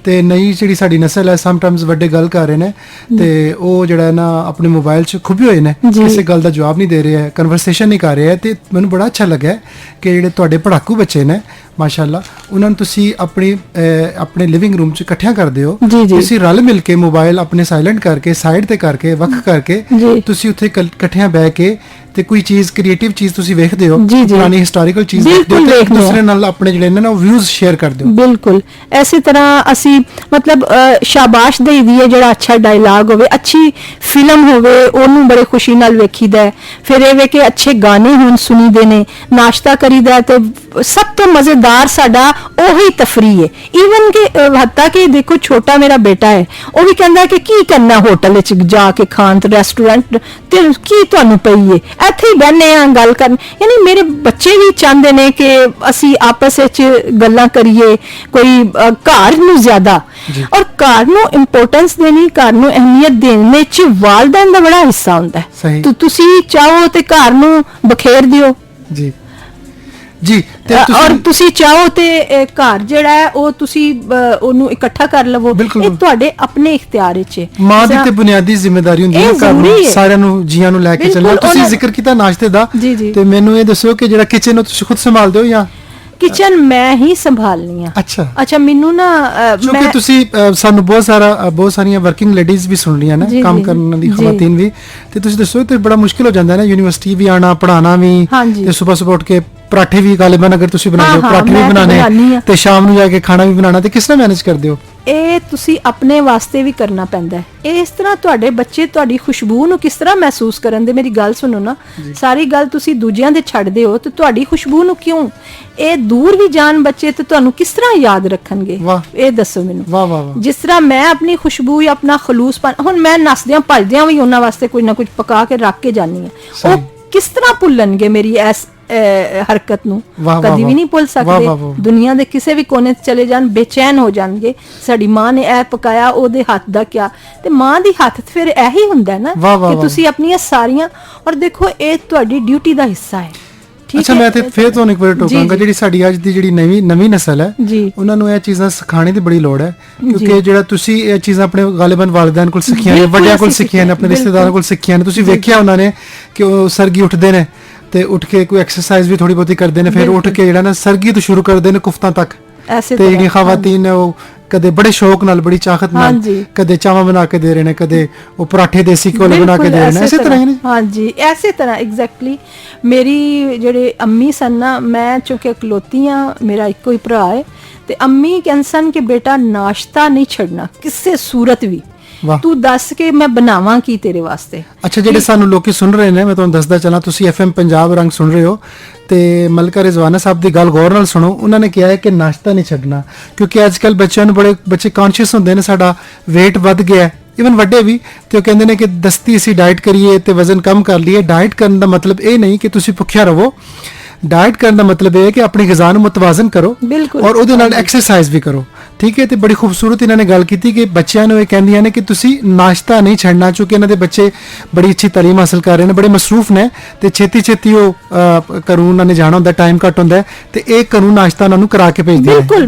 ਤੇ ਨਈ ਜਿਹੜੀ ਸਾਡੀ ਨਸਲ ਹੈ ਸਮਟਾਈਮਸ ਵੱਡੇ ਗੱਲ ਕਰ ਰਹੇ ਨੇ ਤੇ ਉਹ ਜਿਹੜਾ ਨਾ ਆਪਣੇ ਮੋਬਾਈਲ ਚ ਖੁੱਬੇ ਹੋਏ ਨੇ, ਕਿਸੇ ਗੱਲ ਦਾ ਜਵਾਬ ਨਹੀਂ ਦੇ ਰਹੇ ਹੈ, ਕਨਵਰਸੇਸ਼ਨ ਨਹੀਂ ਕਰ ਰਹੇ ਹੈ। ਤੇ ਮੈਨੂੰ ਬੜਾ ਅੱਛਾ ਲੱਗਿਆ ਕਿ ਜਿਹੜੇ ਤੁਹਾਡੇ ਪੜਾਕੂ ਬੱਚੇ ਨੇ ਮਾਸ਼ਾਅੱਲਾ, ਉਹਨਾਂ ਨੂੰ ਤੁਸੀਂ ਆਪਣੇ ਲਿਵਿੰਗ ਰੂਮ ਚ ਇਕੱਠਿਆਂ ਕਰਦੇ ਹੋ, ਤੁਸੀਂ ਰਲ ਮਿਲ ਕੇ ਮੋਬਾਈਲ ਆਪਣੇ ਸਾਇਲੈਂਟ ਕਰਕੇ ਸਾਈਡ ਤੇ ਕਰਕੇ ਵੱਖ ਕਰਕੇ ਤੁਸੀਂ ਉੱਥੇ ਇਕੱਠਿਆਂ ਬਹਿ ਕੇ ਤੇ ਕੋਈ ਚੀਜ਼ ਕ੍ਰੀਏਟਿਵ ਚੀਜ਼ ਤੁਸੀਂ ਵੇਖਦੇ ਹੋ, ਪੁਰਾਣੀ ਹਿਸਟੋਰੀਕਲ ਚੀਜ਼ ਦੇਖਦੇ ਹੋ, ਇੱਕ ਦੂਸਰੇ ਨਾਲ ਆਪਣੇ ਜਿਹੜੇ ਨੇ ਨਾ ਵਿਊਜ਼ ਸ਼ੇਅਰ ਕਰਦੇ ਹੋ। ਬਿਲਕੁਲ ਐਸੀ ਤਰ੍ਹਾਂ ਅਸੀਂ ਮਤਲਬ ਸ਼ਾਬਾਸ਼ ਦੇਈਦੀ ਹੈ, ਜਿਹੜਾ ਅੱਛਾ ਡਾਇਲਾਗ ਹੋਵੇ, ਅੱਛੀ ਫਿਲਮ ਹੋਵੇ, ਉਹਨੂੰ ਬੜੇ ਖੁਸ਼ੀ ਨਾਲ ਵੇਖੀਦਾ। ਫਿਰ ਇਹ ਵੇ ਕਿ ਅੱਛੇ ਗਾਣੇ ਹੁਣ ਸੁਣੀਦੇ ਨੇ, ਨਾਸ਼ਤਾ ਕਰੀਦਾ, ਤੇ ਸਭ ਤੋਂ ਮਜ਼ੇਦਾਰ ਸਾਡਾ ਉਹੀ ਤਫਰੀਹ ਹੈ। ਈਵਨ ਕਿ ਹੱਤਾ ਕਿ ਦੇਖੋ ਛੋਟਾ ਮੇਰਾ ਬੇਟਾ ਹੈ, ਉਹ ਵੀ ਕਹਿੰਦਾ ਕਿ ਕੀ ਕਰਨਾ ਹੋਟਲ ਵਿੱਚ ਜਾ ਕੇ ਖਾਣ ਤੇ ਰੈਸਟੋਰੈਂਟ ਤੇ ਕੀ ਤੁਹਾਨੂੰ ਪਈਏ, ਇੱਥੇ ਹੀ ਬਹਿਨੇ ਆ ਗੱਲ ਕਰਨ। ਯਾਨੀ ਮੇਰੇ ਬੱਚੇ ਵੀ ਚਾਹੁੰਦੇ ਨੇ ਕਿ ਅਸੀਂ ਆਪਸ ਵਿੱਚ ਗੱਲਾਂ ਕਰੀਏ, ਕੋਈ ਘਰ ਨੂੰ ਜ਼ਿਆਦਾ ਔਰ ਘਰ ਨੂੰ ਇੰਪੋਰਟੈਂਸ ਦੇਣੀ, ਘਰ ਨੂੰ ਅਹਿਮੀਅਤ ਦੇਣ ਵਿੱਚ ਵਾਲਿदैन ਦਾ ਬੜਾ ਹਿੱਸਾ ਹੁੰਦਾ ਹੈ। ਤੁਸੀਂ ਚਾਹੋ ਤੇ ਘਰ ਨੂੰ ਬਖੇਰ ਦਿਓ ਜੀ, ਔਰ ਤੁਸੀਂ ਚਾਹੋ ਤੇ ਘਰ ਜਿਹੜਾ ਹੈ ਉਹ ਤੁਸੀਂ ਉਹਨੂੰ ਇਕੱਠਾ ਕਰ ਲਵੋ, ਇਹ ਤੁਹਾਡੇ ਆਪਣੇ ਇਖਤਿਆਰ ਵਿੱਚ ਹੈ। ਮਾਂ ਦੀ ਤੇ ਬੁਨਿਆਦੀ ਜ਼ਿੰਮੇਵਾਰੀ ਹੁੰਦੀ ਹੈ ਘਰ ਨੂੰ ਸਾਰਿਆਂ ਨੂੰ ਜੀਆਂ ਨੂੰ ਲੈ ਕੇ ਚੱਲਣਾ। ਤੁਸੀਂ ਜ਼ਿਕਰ ਕੀਤਾ ਨਾਸ਼ਤੇ ਦਾ, ਤੇ ਮੈਨੂੰ ਇਹ ਦੱਸੋ ਕਿ ਜਿਹੜਾ ਕਿਚਨ ਉਹ ਤੁਸੀਂ ਖੁਦ ਸੰਭਾਲਦੇ ਹੋ ਜਾਂ ਕਿਚਨ ਮੈਂ ਹੀ ਸੰਭਾਲਨੀ ਆ? ਅੱਛਾ ਮੈਨੂੰ ਨਾ ਕਿਉਂਕਿ ਤੁਸੀਂ ਸਾਨੂੰ ਬਹੁਤ ਸਾਰੀਆਂ ਵਰਕਿੰਗ ਲੇਡੀਜ਼ ਵੀ ਸੁਣ ਰਹੀਆਂ ਨੇ, ਕੰਮ ਕਰਨ ਦੀ ਖਵਾਤੀਨ ਵੀ, ਤੇ ਤੁਸੀਂ ਦੱਸੋ ਤੇ ਬੜਾ ਮੁਸ਼ਕਿਲ ਹੋ ਜਾਂਦਾ ਹੈ ਨਾ, ਯੂਨੀਵਰਸਿਟੀ ਵੀ ਆਣਾ, ਪੜਾਣਾ ਵੀ, ਤੇ ਸਵੇਰ ਉੱਠ ਕੇ ਪਰਾਠੇ ਵੀ ਗਾਲਿਬਨ ਅਗਰ ਤੁਸੀਂ ਬਣਾਉਂਦੇ ਹੋ, ਪਰਾਠੇ ਵੀ ਬਣਾਣੇ ਤੇ ਸ਼ਾਮ ਨੂੰ ਜਾ ਕੇ ਖਾਣਾ ਵੀ ਬਣਾਉਣਾ, ਤੇ ਕਿਸ ਤਰ੍ਹਾਂ ਮੈਨੇਜ ਕਰਦੇ ਹੋ? ਇਹ ਤੁਸੀਂ ਆਪਣੇ ਵਾਸਤੇ ਵੀ ਕਰਨਾ ਪੈਂਦਾ ਹੈ। ਇਸ ਤਰ੍ਹਾਂ ਤੁਹਾਡੇ ਬੱਚੇ ਤੁਹਾਡੀ ਖੁਸ਼ਬੂ ਨੂੰ ਕਿਸ ਤਰ੍ਹਾਂ ਮਹਿਸੂਸ ਕਰਨ ਦੇ, ਮੇਰੀ ਗੱਲ ਸੁਣੋ ਨਾ, ਸਾਰੀ ਗੱਲ ਤੁਸੀਂ ਦੂਜਿਆਂ ਦੇ ਛੱਡਦੇ ਹੋ ਤੇ ਤੁਹਾਡੀ ਖੁਸ਼ਬੂ ਨੂੰ ਕਿਉਂ ਇਹ ਦੂਰ ਵੀ ਜਾਣ ਬੱਚੇ ਤੇ ਤੁਹਾਨੂੰ ਕਿਸ ਤਰ੍ਹਾਂ ਯਾਦ ਰੱਖਣਗੇ, ਇਹ ਦੱਸੋ ਮੈਨੂੰ। ਜਿਸ ਤਰ੍ਹਾਂ ਮੈਂ ਆਪਣੀ ਖੁਸ਼ਬੂ ਜਾਂ ਆਪਣਾ ਖਲੂਸ ਹੁਣ ਮੈਂ ਨੱਸਦਿਆਂ ਭੱਜਦਿਆਂ ਵੀ ਉਹਨਾਂ ਵਾਸਤੇ ਕੁਝ ਨਾ ਕੁਝ ਪਕਾ ਕੇ ਰੱਖ ਕੇ ਜਾਨੀ ਆ, ਉਹ ਕਿਸ ਤਰ੍ਹਾਂ ਭੁੱਲਣਗੇ ਮੇਰੀ ਇਸ ਹਰਕਤ ਨੂੰ? ਕਦੀ ਵੀ ਨਹੀਂ ਭੁੱਲ ਸਕਦੇ। ਦੁਨੀਆ ਦੇ ਕਿਸੇ ਵੀ ਕੋਨੇ ਚਲੇ ਜਾਣ ਬੇਚੈਨ ਹੋ ਜਾਣਗੇ, ਸਾਡੀ ਮਾਂ ਨੇ ਇਹ ਪਕਾਇਆ, ਉਹਦੇ ਹੱਥ ਦਾ ਕਿਆ। ਤੇ ਮਾਂ ਦੀ ਹੱਥ ਫਿਰ ਇਹੀ ਹੁੰਦਾ ਨਾ ਕਿ ਤੁਸੀਂ ਆਪਣੀਆਂ ਸਾਰੀਆਂ, ਔਰ ਦੇਖੋ ਇਹ ਤੁਹਾਡੀ ਡਿਊਟੀ ਦਾ ਹਿੱਸਾ ਹੈ। ਅੱਛਾ, ਮੈਂ ਤੇ ਫੇਰ ਤੁਹਾਨੂੰ ਇੱਕ ਵਾਰ ਟੋਕਾਂਗਾ, ਜਿਹੜੀ ਸਾਡੀ ਅੱਜ ਦੀ ਜਿਹੜੀ ਨਵੀਂ ਨਸਲ ਹੈ, ਉਹਨਾਂ ਨੂੰ ਇਹ ਚੀਜ਼ਾਂ ਸਿਖਾਉਣ ਦੀ ਬੜੀ ਲੋੜ ਹੈ, ਕਿਉਂਕਿ ਜਿਹੜਾ ਤੁਸੀਂ ਇਹ ਚੀਜ਼ਾਂ ਆਪਣੇ ਗਾਲਿਬਨ ਵਾਲਿदैन ਕੋਲ ਸਿੱਖੀਆਂ ਨੇ, ਵੱਡਿਆਂ ਕੋਲ ਸਿੱਖੀਆਂ ਨੇ, ਆਪਣੇ ਰਿਸ਼ਤੇਦਾਰਾਂ ਕੋਲ ਸਿੱਖੀਆਂ ਨੇ, ਤੁਸੀਂ ਵੇਖਿਆ ਉਹਨਾਂ ਨੇ ਕਿ ਉਹ ਸਰਗੀ ਉੱਠਦੇ ਨੇ ਤੇ ਉੱਠ ਕੇ ਕੋਈ ਐਕਸਰਸਾਈਜ਼ ਵੀ ਥੋੜੀ ਬਹੁਤੀ ਕਰਦੇ ਨੇ, ਫਿਰ ਉੱਠ ਕੇ ਜਿਹੜਾ ਨਾ ਸਰਗੀ ਤੋਂ ਸ਼ੁਰੂ ਕਰਦੇ ਨੇ ਕੁਫਤਾਂ ਤੱਕ। ਤੇ ਜਿਹੜੀ ਖਵਾਤੀਨ ਨੇ ਉਹ ਕਦੇ ਬੜੇ ਸ਼ੌਕ ਨਾਲ, ਬੜੀ ਚਾਹਤ ਨਾਲ, ਕਦੇ ਚਾਵਾਂ ਬਣਾ ਕੇ ਦੇ ਰਹੇ ਨੇ, ਕਦੇ ਉਹ ਪਰਾਠੇ ਦੇਸੀ ਘੋਲੇ ਬਣਾ ਕੇ ਦੇ ਰਹੇ ਨੇ, ਇਸੇ ਤਰ੍ਹਾਂ ਹੀ ਨੇ। ਹਾਂਜੀ, ਐਸੇ ਤਰ੍ਹਾਂ ਐਗਜ਼ੈਕਟਲੀ। ਮੇਰੀ ਜਿਹੜੇ ਅੰਮੀ ਸਨ ਨਾ, ਮੈਂ ਚੁੱਕੇ ਇਕਲੌਤੀ ਆ, ਮੇਰਾ ਇੱਕੋ ਹੀ ਭਰਾ ਹੈ, ਤੇ ਅੰਮੀ ਕਹਿੰਦੇ ਸਨ ਕਿ ਬੇਟਾ ਨਾਸ਼ਤਾ ਨਹੀਂ ਛੱਡਣਾ ਕਿਸੇ ਸੂਰਤ ਵੀ, ਤੂੰ ਦੱਸ ਕੇ ਮੈਂ ਬਣਾਵਾਂ ਕੀ ਤੇਰੇ ਵਾਸਤੇ। ਅੱਛਾ, ਜਿਹੜੇ ਸਾਨੂੰ ਲੋਕੀ ਸੁਣ ਰਹੇ ਨੇ, ਮੈਂ ਤੁਹਾਨੂੰ ਦੱਸਦਾ ਚਲਾਂ, ਤੁਸੀਂ FM ਪੰਜਾਬ ਰੰਗ ਸੁਣ ਰਹੇ ਹੋ ਤੇ ਮਲਕਾ ਰਿਜ਼ਵਾਨਾ ਸਾਹਿਬ ਦੀ ਗੱਲ ਗੌਰ ਨਾਲ ਸੁਣੋ। ਉਹਨਾਂ ਨੇ ਕਿਹਾ ਹੈ ਕਿ ਨਾਸ਼ਤਾ ਨਹੀਂ ਛੱਡਣਾ, ਕਿਉਂਕਿ ਅੱਜ ਕੱਲ ਬੱਚਿਆਂ ਨੂੰ ਬੱਚੇ ਕੌਨਸ਼ੀਅਸ ਹੁੰਦੇ ਨੇ, ਸਾਡਾ weight ਵੱਧ ਗਿਆ, ਇਵਨ ਵੱਡੇ ਵੀ, ਤੇ ਉਹ ਕਹਿੰਦੇ ਨੇ ਕਿ ਦਸਤੀ ਅਸੀਂ ਡਾਈਟ ਕਰੀਏ ਤੇ ਵਜ਼ਨ ਕਮ ਕਰ ਲਈਏ। ਡਾਈਟ ਕਰਨ ਦਾ ਮਤਲਬ ਇਹ ਨਹੀਂ ਕਿ ਤੁਸੀਂ ਭੁੱਖਿਆ ਰਹੋ, ਡਾਈਟ ਕਰਨ ਦਾ ਮਤਲਬ ਇਹ ਹੈ ਕਿ ਆਪਣੀ ਗ਼ਿਜ਼ਾ ਨੂੰ ਮੁਤਵਾਜ਼ਨ ਕਰੋ ਔਰ ਉਹਦੇ ਨਾਲ ਐਕਸਰਸਾਈਜ਼ ਵੀ ਕਰੋ, ਠੀਕ ਹੈ। ਤੇ ਬੜੀ ਖੂਬਸੂਰਤ ਇਹਨਾਂ ਨੇ ਗੱਲ ਕੀਤੀ ਕਿ ਬੱਚਿਆਂ ਨੂੰ ਇਹ ਕਹਿੰਦੀਆਂ ਨੇ ਕਿ ਤੁਸੀਂ ਨਾਸ਼ਤਾ ਨਹੀਂ ਛੱਡਣਾ, ਕਿਉਂਕਿ ਇਹਨਾਂ ਦੇ ਬੱਚੇ ਬੜੀ ਅੱਛੀ ਤਾਲੀਮ ਹਾਸਲ ਕਰ ਰਹੇ ਨੇ, ਬੜੇ ਮਸਰੂਫ ਨੇ, ਤੇ ਛੇਤੀ ਉਹ ਘਰੋਂ ਉਹਨਾਂ ਨੇ ਜਾਣਾ ਹੁੰਦਾ, ਟਾਈਮ ਘੱਟ ਹੁੰਦਾ, ਤੇ ਇਹ ਘਰੋਂ ਨਾਸ਼ਤਾ ਉਹਨਾਂ ਨੂੰ ਕਰਾ ਕੇ ਭੇਜਦੇ ਨੇ। ਬਿਲਕੁਲ,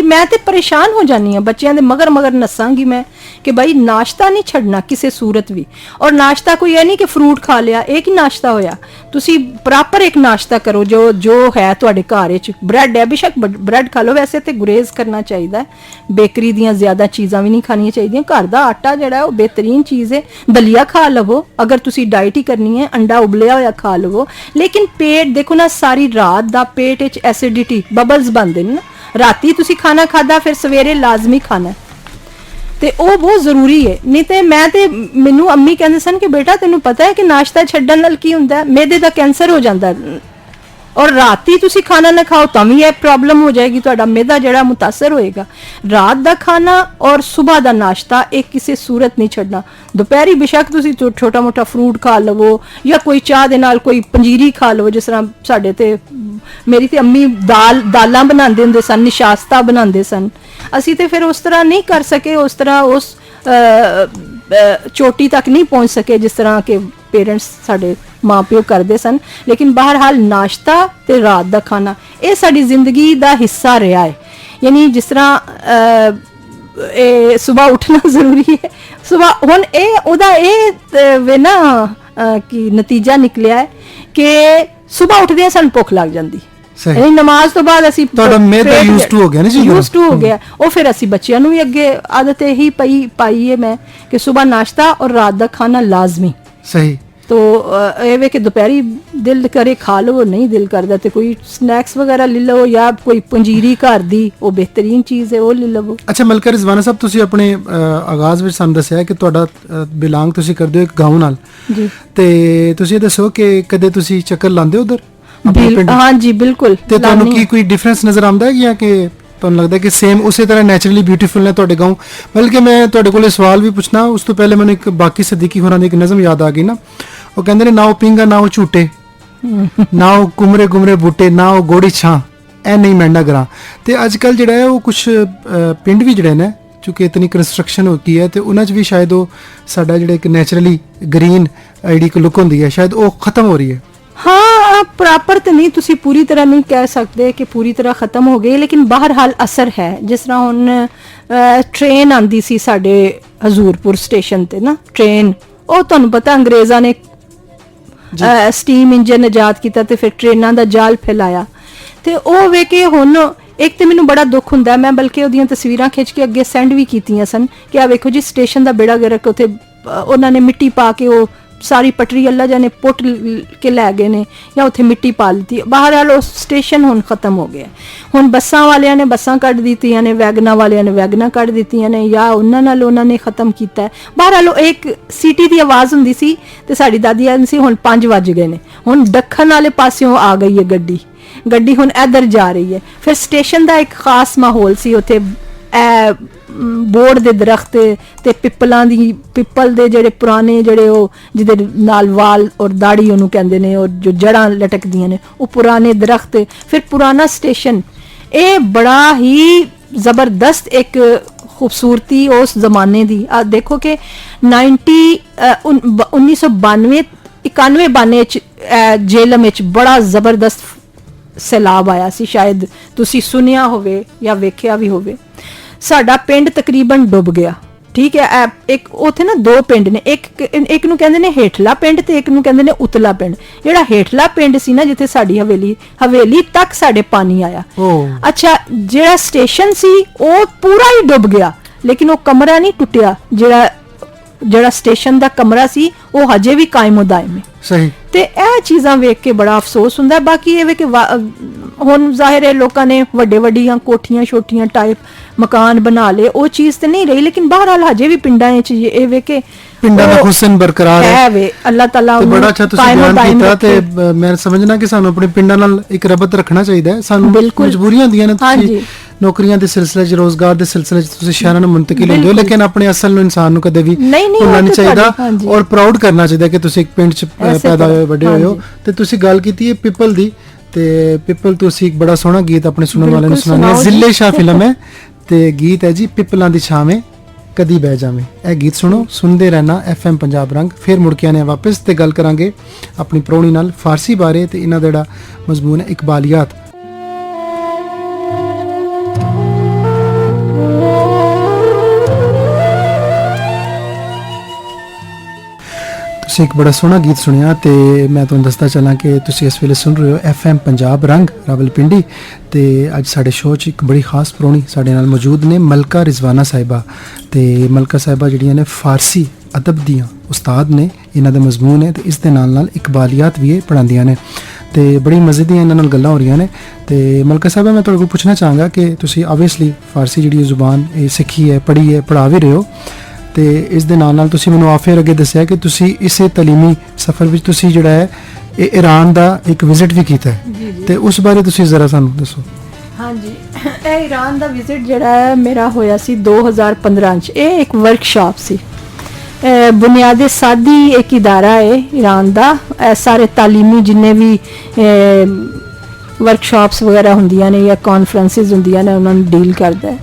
ਮੈਂ ਤੇ ਪਰੇਸ਼ਾਨ ਹੋ ਜਾਨੀ ਆ, ਬੱਚਿਆਂ ਦੇ ਮਗਰ ਨਸਾਂਗੀ ਮੈਂ ਕਿ ਭਾਈ ਨਾਸ਼ਤਾ ਨਹੀਂ ਛੱਡਣਾ ਕਿਸੇ ਸੂਰਤ ਵੀ। ਔਰ ਨਾਸ਼ਤਾ ਕੋਈ ਇਹ ਨਹੀਂ ਕਿ ਫਰੂਟ ਖਾ ਲਿਆ, ਇਹ ਕੀ ਨਾਸ਼ਤਾ ਹੋਇਆ? ਤੁਸੀਂ ਪ੍ਰੋਪਰ ਇੱਕ ਨਾਸ਼ਤਾ ਕਰੋ ਜੋ ਹੈ ਤੁਹਾਡੇ ਘਰ ਵਿੱਚ। ਬ੍ਰੈਡ ਹੈ, ਬੇਸ਼ੱਕ ਬ੍ਰੈਡ ਖਾ ਲਓ, ਵੈਸੇ ਤੇ ਗੁਰੇਜ਼ ਕਰਨਾ ਚਾਹੀਦਾ, ਬੇਕਰੀ ਦੀਆਂ ਜ਼ਿਆਦਾ ਚੀਜ਼ਾਂ ਵੀ ਨਹੀਂ ਖਾਣੀਆਂ ਚਾਹੀਦੀਆਂ। ਘਰ ਦਾ ਆਟਾ ਜਿਹੜਾ ਉਹ ਬਿਹਤਰੀਨ ਚੀਜ਼ ਹੈ। ਦਲੀਆ ਖਾ ਲਵੋ ਅਗਰ ਤੁਸੀਂ ਡਾਈਟ ਹੀ ਕਰਨੀ ਹੈ, ਅੰਡਾ ਉਬਲਿਆ ਹੋਇਆ ਖਾ ਲਵੋ, ਲੇਕਿਨ ਪੇਟ ਦੇਖੋ ਨਾ, ਸਾਰੀ ਰਾਤ ਦਾ ਪੇਟ ਵਿੱਚ ਐਸਿਡਿਟੀ ਬਬਲਸ ਬਣਦੇ ਨੇ ਨਾ, ਰਾਤੀ ਤੁਸੀਂ ਖਾਣਾ ਖਾਦਾ ਫਿਰ ਸਵੇਰੇ ਲਾਜ਼ਮੀ ਖਾਣਾ, ਤੇ ਉਹ ਬਹੁਤ ਜ਼ਰੂਰੀ ਹੈ। ਨਹੀਂ ਤੇ ਮੈਨੂੰ ਅੰਮੀ ਕਹਿੰਦੇ ਸਨ ਕਿ ਬੇਟਾ ਤੈਨੂੰ ਪਤਾ ਹੈ ਕਿ ਨਾਸ਼ਤਾ ਛੱਡਣ ਨਾਲ ਕੀ ਹੁੰਦਾ? ਮੈਦੇ ਦਾ ਕੈਂਸਰ ਹੋ ਜਾਂਦਾ, ਔਰ ਰਾਤੀ ਤੁਸੀਂ ਖਾਣਾ ਨਾ ਖਾਓ ਤਾਂ ਵੀ ਇਹ ਪ੍ਰੋਬਲਮ ਹੋ ਜਾਏਗੀ, ਤੁਹਾਡਾ ਮਿਹਦਾ ਜਿਹੜਾ ਮੁਤਾਸਰ ਹੋਏਗਾ। ਰਾਤ ਦਾ ਖਾਣਾ ਔਰ ਸਵੇਰ ਦਾ ਨਾਸ਼ਤਾ ਇਹ ਕਿਸੇ ਸੂਰਤ ਨਹੀਂ ਛੱਡਣਾ। ਦੁਪਹਿਰੀ ਬੇਸ਼ੱਕ ਤੁਸੀਂ ਛੋਟਾ ਮੋਟਾ ਫਰੂਟ ਖਾ ਲਵੋ ਜਾਂ ਕੋਈ ਚਾਹ ਦੇ ਨਾਲ ਕੋਈ ਪੰਜੀਰੀ ਖਾ ਲਵੋ, ਜਿਸ ਤਰ੍ਹਾਂ ਸਾਡੇ ਤੇ ਮੇਰੀ ਤੇ ਅੰਮੀ ਦਾਲਾਂ ਬਣਾਉਂਦੇ ਹੁੰਦੇ ਸਨ, ਨਿਸ਼ਾਸਤਾ ਬਣਾਉਂਦੇ ਸਨ। ਅਸੀਂ ਤੇ ਫਿਰ ਉਸ ਤਰ੍ਹਾਂ ਨਹੀਂ ਕਰ ਸਕੇ, ਉਸ ਤਰ੍ਹਾਂ ਉਸ ਚੋਟੀ ਤੱਕ ਨਹੀਂ ਪਹੁੰਚ ਸਕੇ ਜਿਸ ਤਰ੍ਹਾਂ ਕਿ ਪੇਰੈਂਟਸ ਸਾਡੇ ਮਾਂ ਪਿਓ ਕਰਦੇ ਸਨ। ਲੇਕਿਨ ਬਹਰਹਾਲ ਨਾਸ਼ਤਾ ਤੇ ਰਾਤ ਦਾ ਖਾਣਾ ਇਹ ਸਾਡੀ ਜ਼ਿੰਦਗੀ ਦਾ ਹਿੱਸਾ ਰਿਹਾ ਹੈ। ਯਾਨੀ ਜਿਸ ਤਰ੍ਹਾਂ ਇਹ ਸਵੇਰ ਉੱਠਣਾ ਜ਼ਰੂਰੀ ਹੈ, ਸਵੇਰ ਹੁਣ ਇਹ ਉਹਦਾ ਇਹ ਵੇ ਨਾ ਕਿ ਨਤੀਜਾ ਨਿਕਲਿਆ ਹੈ ਕਿ ਸਵੇਰ ਉੱਠਦਿਆਂ ਸਾਨੂੰ ਭੁੱਖ ਲੱਗ ਜਾਂਦੀ, ਯਾਨੀ ਨਮਾਜ਼ ਤੋਂ ਬਾਅਦ ਅਸੀਂ ਤੁਹਾਡਾ ਮਿਹਦਾ ਯੂਜ਼ਡ ਟੂ ਹੋ ਗਿਆ ਨਾ ਜੀ, ਯੂਜ਼ਡ ਟੂ ਹੋ ਗਿਆ। ਉਹ ਫਿਰ ਅਸੀਂ ਬੱਚਿਆਂ ਨੂੰ ਵੀ ਅੱਗੇ ਆਦਤ ਇਹੀ ਪਾਈ ਹੈ ਮੈਂ ਕਿ ਸਵੇਰ ਨਾਸ਼ਤਾ ਔਰ ਰਾਤ ਦਾ ਖਾਣਾ ਲਾਜ਼ਮੀ। ਸਹੀ। तो ये वे कि दोपहरी दिल करे खा लो, नहीं दिल करता तो कोई स्नैक्स वगैरह ले लो या कोई पंजीरी घर दी, वो बेहतरीन चीज़ है, वो ले लवो। अच्छा मलका रिजवाना साहब, ਤੁਸੀਂ ਆਪਣੇ ਆਗਾਜ਼ ਵਿੱਚ ਸਾਨੂੰ ਦੱਸਿਆ ਕਿ ਤੁਹਾਡਾ ਬਿਲੋਂਗ ਤੁਸੀਂ ਕਰਦੇ ਹੋ ਇੱਕ ਗਾਉਂ ਨਾਲ ਜੀ, ਤੇ ਤੁਸੀਂ ਇਹ ਦੱਸੋ ਕਿ ਕਦੇ ਤੁਸੀਂ ਚੱਕਰ ਲਾਉਂਦੇ ਹੋ ਉਧਰ? हाँ जी बिल्कुल। ਤੇ ਤੁਹਾਨੂੰ ਕੀ ਕੋਈ ਡਿਫਰੈਂਸ ਨਜ਼ਰ ਆਉਂਦਾ ਹੈ ਜਾਂ ਕਿ ਤੁਹਾਨੂੰ ਲੱਗਦਾ ਕਿ ਸੇਮ ਉਸੇ ਤਰ੍ਹਾਂ ਨੈਚੁਰਲੀ ਬਿਊਟੀਫੁਲ ਨੇ ਤੁਹਾਡੇ ਗਾਉਂ? ਬਲਕਿ ਮੈਂ ਤੁਹਾਡੇ ਕੋਲ ਸਵਾਲ ਵੀ ਪੁੱਛਣਾ ਉਸ ਤੋਂ ਪਹਿਲੇ ਮੈਨੂੰ ਇੱਕ ਬਾਕੀ ਸਦੀਕੀ ਹੋਰਾਂ ਦੀ ਇੱਕ ਨਜ਼ਮ ਯਾਦ ਆ ਗਈ ਨਾ। ਉਹ ਕਹਿੰਦੇ ਨੇ, ਨਾ ਉਹ ਪਿੰਗਾ ਨਾ ਉਹ ਝੂਟੇ, ਨਾ ਉਹ ਕੁਮਰੇ ਗੁਮਰੇ ਬੂਟੇ, ਨਾ ਉਹ ਗੋੜੀ ਛਾਂ, ਇਹ ਨਹੀਂ ਮੈਂਡਾ ਗਰਾਂ। ਤੇ ਅੱਜ ਕੱਲ ਜਿਹੜਾ ਹੈ ਉਹ ਕੁਝ ਪਿੰਡ ਵੀ ਜਿਹੜੇ ਨੇ ਕਿਉਂਕਿ ਇਤਨੀ ਕੰਸਟਰਕਸ਼ਨ ਹੋ ਗਈ ਹੈ ਤੇ ਉਹਨਾਂ 'ਚ ਵੀ ਸ਼ਾਇਦ ਉਹ ਸਾਡਾ ਜਿਹੜਾ ਇੱਕ ਨੈਚੁਰਲੀ ਗ੍ਰੀਨ ਜਿਹੜੀ ਇੱਕ ਲੁੱਕ ਹੁੰਦੀ ਹੈ ਸ਼ਾਇਦ ਉਹ ਖਤਮ ਹੋ ਰਹੀ ਹੈ। हाँ प्रॉपर तो नहीं, तुसी पूरी तरह नहीं कह सकते कि पूरी तरह खत्म हो गई, लेकिन बहरहाल असर है। जिस तरह हुण ट्रेन आंदी सी साडे हजूरपुर स्टेशन ते ना, ट्रेन ਉਹ ਤੁਹਾਨੂੰ ਪਤਾ ਅੰਗਰੇਜ਼ਾਂ ਨੇ ਸਟੀਮ ਇੰਜਨ ਇਜਾਦ ਕੀਤਾ ਤੇ ਫਿਰ ਟ੍ਰੇਨਾਂ ਦਾ ਜਾਲ ਫੈਲਾਇਆ। ਤੇ ਉਹ ਵੇ ਕੇ ਹੁਣ ਇੱਕ ਤੇ ਮੈਨੂੰ ਬੜਾ ਦੁੱਖ ਹੁੰਦਾ, ਮੈਂ ਬਲਕਿ ਉਹਦੀਆਂ ਤਸਵੀਰਾਂ ਖਿੱਚ ਕੇ ਅੱਗੇ ਸੈਂਡ ਵੀ ਕੀਤੀਆਂ ਸਨ ਕਿ ਆ ਵੇਖੋ ਜੀ ਸਟੇਸ਼ਨ ਦਾ ਬੇੜਾ ਗਰਕ, ਉੱਥੇ ਉਹਨਾਂ ਨੇ ਮਿੱਟੀ ਪਾ ਕੇ ਉਹ ਸਾਰੀ ਪਟਰੀ ਅੱਲਾ ਜਾਨੇ ਪੁੱਟ ਕੇ ਲੈ ਗਏ ਨੇ ਜਾਂ ਉੱਥੇ ਮਿੱਟੀ ਪਾ ਦਿੱਤੀ। ਬਹਰਹਾਲ ਉਹ ਸਟੇਸ਼ਨ ਹੁਣ ਖਤਮ ਹੋ ਗਿਆ। ਹੁਣ ਬੱਸਾਂ ਵਾਲਿਆਂ ਨੇ ਬੱਸਾਂ ਕੱਢ ਦਿੱਤੀਆਂ ਨੇ, ਵੈਗਨਾਂ ਵਾਲਿਆਂ ਨੇ ਵੈਗਨਾਂ ਕੱਢ ਦਿੱਤੀਆਂ ਨੇ, ਜਾਂ ਉਹਨਾਂ ਨਾਲ ਉਹਨਾਂ ਨੇ ਖਤਮ ਕੀਤਾ ਹੈ। ਬਹਰਹਾਲ ਉਹ ਇੱਕ ਸੀਟੀ ਦੀ ਆਵਾਜ਼ ਹੁੰਦੀ ਸੀ ਤੇ ਸਾਡੀ ਦਾਦੀ ਆਂਦੀ ਸੀ ਹੁਣ 5 ਵੱਜ ਗਏ ਨੇ, ਹੁਣ ਦੱਖਣ ਵਾਲੇ ਪਾਸਿਓਂ ਆ ਗਈ ਹੈ ਗੱਡੀ ਹੁਣ ਇੱਧਰ ਜਾ ਰਹੀ ਹੈ। ਫਿਰ ਸਟੇਸ਼ਨ ਦਾ ਇੱਕ ਖਾਸ ਮਾਹੌਲ ਸੀ ਉੱਥੇ, ਬੋਰਡ ਦੇ ਦਰਖਤ ਤੇ ਪਿੱਪਲ ਦੇ ਜਿਹੜੇ ਪੁਰਾਣੇ ਜਿਹੜੇ ਉਹ ਜਿਹਦੇ ਨਾਲ ਵਾਲ ਔਰ ਦਾੜੀ ਉਹਨੂੰ ਕਹਿੰਦੇ ਨੇ, ਔਰ ਜੋ ਜੜਾਂ ਲਟਕਦੀਆਂ ਨੇ, ਉਹ ਪੁਰਾਣੇ ਦਰਖਤ, ਫਿਰ ਪੁਰਾਣਾ ਸਟੇਸ਼ਨ। ਇਹ ਬੜਾ ਹੀ ਜ਼ਬਰਦਸਤ ਇੱਕ ਖੂਬਸੂਰਤੀ ਉਸ ਜ਼ਮਾਨੇ ਦੀ। ਆ ਦੇਖੋ ਕਿ 1992 91 ਚ ਜੇਲਮ ਵਿੱਚ ਬੜਾ ਜ਼ਬਰਦਸਤ ਸੈਲਾਬ ਆਇਆ ਸੀ, ਸ਼ਾਇਦ ਤੁਸੀਂ ਸੁਣਿਆ ਹੋਵੇ ਜਾਂ ਵੇਖਿਆ ਵੀ ਹੋਵੇ। ਸਾਡਾ ਪਿੰਡ ਤਕਰੀਬਨ ਡੁੱਬ ਗਿਆ, ਠੀਕ ਹੈ। ਇੱਕ ਉੱਥੇ ਨਾ 2 ਪਿੰਡ ਨੇ, ਇੱਕ ਨੂੰ ਕਹਿੰਦੇ ਨੇ ਹੇਠਲਾ ਪਿੰਡ ਤੇ ਇੱਕ ਨੂੰ ਕਹਿੰਦੇ ਨੇ ਉਤਲਾ ਪਿੰਡ। ਜਿਹੜਾ ਹੇਠਲਾ ਪਿੰਡ ਸੀ ਨਾ, ਜਿੱਥੇ ਸਾਡੀ ਹਵੇਲੀ ਤੱਕ ਸਾਡੇ ਪਾਣੀ ਆਇਆ। ਅੱਛਾ, ਜਿਹੜਾ ਸਟੇਸ਼ਨ ਸੀ ਉਹ ਪੂਰਾ ਹੀ ਡੁੱਬ ਗਿਆ, ਲੇਕਿਨ ਉਹ ਕਮਰਾ ਨਹੀਂ ਟੁੱਟਿਆ। ਜਿਹੜਾ ਸਟੇਸ਼ਨ ਦਾ ਕਮਰਾ ਸੀ ਉਹ ਹਜੇ ਵੀ ਕਾਇਮ ਉਦਾਇਮ ਹੈ। ਸਹੀ। ਤੇ ਇਹ ਚੀਜ਼ਾਂ ਵੇਖ ਕੇ ਬੜਾ ਅਫਸੋਸ ਹੁੰਦਾ। ਬਾਕੀ ਇਹ ਵੇ ਕਿ ਹੁਣ ਜ਼ਾਹਿਰ ਹੈ ਲੋਕਾਂ ਨੇ ਵੱਡੀਆਂ ਕੋਠੀਆਂ ਛੋਟੀਆਂ ਟਾਈਪ ਮਕਾਨ ਬਣਾ ਲਏ, ਉਹ ਚੀਜ਼ ਤੇ ਨਹੀਂ ਰਹੀ, ਲੇਕਿਨ ਬਹਰਹਾਲ ਹਜੇ ਵੀ ਪਿੰਡਾਂ ਵਿੱਚ ਇਹ ਵੇ ਕਿ ਪਿੰਡਾਂ ਦਾ ਹੁਸਨ ਬਰਕਰਾਰ ਹੈ ਵੇ। ਅੱਲਾਹ ਤਾਲਾ ਬੜਾ ਅੱਛਾ ਤੁਸੀਂ ਬਿਆਨ ਕੀਤਾ। ਤੇ ਮੈਂ ਸਮਝਣਾ ਕਿ ਸਾਨੂੰ ਆਪਣੇ ਪਿੰਡਾਂ ਨਾਲ ਇੱਕ ਰਬਤ ਰੱਖਣਾ ਚਾਹੀਦਾ ਹੈ। ਸਾਨੂੰ ਮਜਬੂਰੀਆਂ ਹੁੰਦੀਆਂ ਨੇ, ਤੁਸੀਂ ਨੌਕਰੀਆਂ ਦੇ ਸਿਲਸਿਲੇ 'ਚ, ਰੋਜ਼ਗਾਰ ਦੇ ਸਿਲਸਿਲੇ 'ਚ ਤੁਸੀਂ ਸ਼ਹਿਰਾਂ ਨੂੰ ਮੁੰਤਕਿਲ ਹੁੰਦੇ ਹੋ, ਲੇਕਿਨ ਆਪਣੇ ਅਸਲ ਨੂੰ ਇਨਸਾਨ ਨੂੰ ਕਦੇ ਵੀ ਭੁੱਲਣਾ ਨਹੀਂ ਚਾਹੀਦਾ ਔਰ ਪ੍ਰਾਊਡ ਕਰਨਾ ਚਾਹੀਦਾ ਕਿ ਤੁਸੀਂ ਇੱਕ ਪਿੰਡ 'ਚ ਪੈਦਾ ਹੋਏ, ਵੱਡੇ ਹੋਏ ਹੋ। ਤੇ ਤੁਸੀਂ ਗੱਲ ਕੀਤੀ ਹੈ ਪਿੱਪਲ ਦੀ, ਤੇ ਪਿੱਪਲ ਤੁਸੀਂ ਇੱਕ ਬੜਾ ਸੋਹਣਾ ਗੀਤ ਆਪਣੇ ਸੁਣਨ ਵਾਲਿਆਂ ਨੂੰ ਸੁਣਾਉਣਾ ਹੈ। ਜ਼ਿੱਲੇ ਸ਼ਾਹ ਫਿਲਮ ਹੈ ਤੇ ਗੀਤ ਹੈ ਜੀ ਪਿੱਪਲਾਂ ਦੀ ਛਾਵੇਂ ਕਦੀ ਬਹਿ ਜਾਵੇਂ। ਇਹ ਗੀਤ ਸੁਣੋ, ਸੁਣਦੇ ਰਹਿਣਾ FM ਪੰਜਾਬ ਰੰਗ। ਫਿਰ ਮੁੜ ਕੇ ਆਨੇ ਵਾਪਸ ਤੇ ਗੱਲ ਕਰਾਂਗੇ ਆਪਣੀ ਪ੍ਰੋਣੀ ਨਾਲ ਫਾਰਸੀ ਬਾਰੇ ਤੇ ਇਹਨਾਂ ਦਾ ਜਿਹੜਾ ਮਜ਼ਮੂਨ ਹੈ ਇਕਬਾਲੀਆਤ। ਤੁਸੀਂ ਇੱਕ ਬੜਾ ਸੋਹਣਾ ਗੀਤ ਸੁਣਿਆ ਤੇ ਮੈਂ ਤੁਹਾਨੂੰ ਦੱਸਦਾ ਚੱਲਾਂ ਕਿ ਤੁਸੀਂ ਇਸ ਵੇਲੇ ਸੁਣ ਰਹੇ ਹੋ FM ਪੰਜਾਬ ਰੰਗ ਰਾਵਲਪਿੰਡੀ। ਤੇ ਅੱਜ ਸਾਡੇ ਸ਼ੋਅ 'ਚ ਇੱਕ ਬੜੀ ਖਾਸ ਪ੍ਰੋਣੀ ਸਾਡੇ ਨਾਲ ਮੌਜੂਦ ਨੇ, ਮਲਕਾ ਰਿਜ਼ਵਾਨਾ ਸਾਹਿਬਾ। ਤੇ ਮਲਕਾ ਸਾਹਿਬਾ ਜਿਹੜੀਆਂ ਨੇ ਫਾਰਸੀ ਅਦਬ ਦੀਆਂ ਉਸਤਾਦ ਨੇ, ਇਹਨਾਂ ਦਾ ਮਜ਼ਮੂਨ ਹੈ ਤੇ ਇਸ ਦੇ ਨਾਲ ਇਕਬਾਲੀਆਤ ਵੀ ਇਹ ਪੜ੍ਹਾਉਂਦੀਆਂ ਨੇ ਤੇ ਬੜੀ ਮਜ਼ੇ ਦੀਆਂ ਇਹਨਾਂ ਨਾਲ ਗੱਲਾਂ ਹੋ ਰਹੀਆਂ ਨੇ। ਤੇ ਮਲਕਾ ਸਾਹਿਬਾ, ਮੈਂ ਤੁਹਾਡੇ ਕੋਲ ਪੁੱਛਣਾ ਚਾਹਾਂਗਾ ਕਿ ਤੁਸੀਂ ਆਬਵੀਅਸਲੀ ਫਾਰਸੀ ਜਿਹੜੀ ਜ਼ੁਬਾਨ ਇਹ ਸਿੱਖੀ ਹੈ, ਪੜ੍ਹੀ ਹੈ, ਪੜ੍ਹਾ ਵੀ ਰਹੇ ਹੋ, ਤੇ ਇਸ ਦੇ ਨਾਲ ਤੁਸੀਂ ਮੈਨੂੰ ਆਫਰ ਅੱਗੇ ਦੱਸਿਆ ਕਿ ਤੁਸੀਂ ਇਸੇ ਤਾਲੀਮੀ ਸਫ਼ਰ ਵਿੱਚ ਤੁਸੀਂ ਜਿਹੜਾ ਹੈ ਇਹ ਈਰਾਨ ਦਾ ਇੱਕ ਵਿਜ਼ਿਟ ਵੀ ਕੀਤਾ ਹੈ ਤੇ ਉਸ ਬਾਰੇ ਤੁਸੀਂ ਜ਼ਰਾ ਸਾਨੂੰ ਦੱਸੋ। ਹਾਂਜੀ, ਇਹ ਈਰਾਨ ਦਾ ਵਿਜ਼ਿਟ ਜਿਹੜਾ ਹੈ ਮੇਰਾ ਹੋਇਆ ਸੀ 2015 ਚ। ਇਹ ਇੱਕ ਵਰਕਸ਼ਾਪ ਸੀ। ਬੁਨਿਆਦੇ ਸਾਦੀ ਇੱਕ ਇਦਾਰਾ ਹੈ ਈਰਾਨ ਦਾ। ਇਹ ਸਾਰੇ ਤਾਲੀਮੀ ਜਿੰਨੇ ਵੀ ਵਰਕਸ਼ਾਪਸ ਵਗੈਰਾ ਹੁੰਦੀਆਂ ਨੇ ਜਾਂ ਕਾਨਫਰੰਸਿਸ ਹੁੰਦੀਆਂ ਨੇ ਉਹਨਾਂ ਨੂੰ ਡੀਲ ਕਰਦਾ ਹੈ।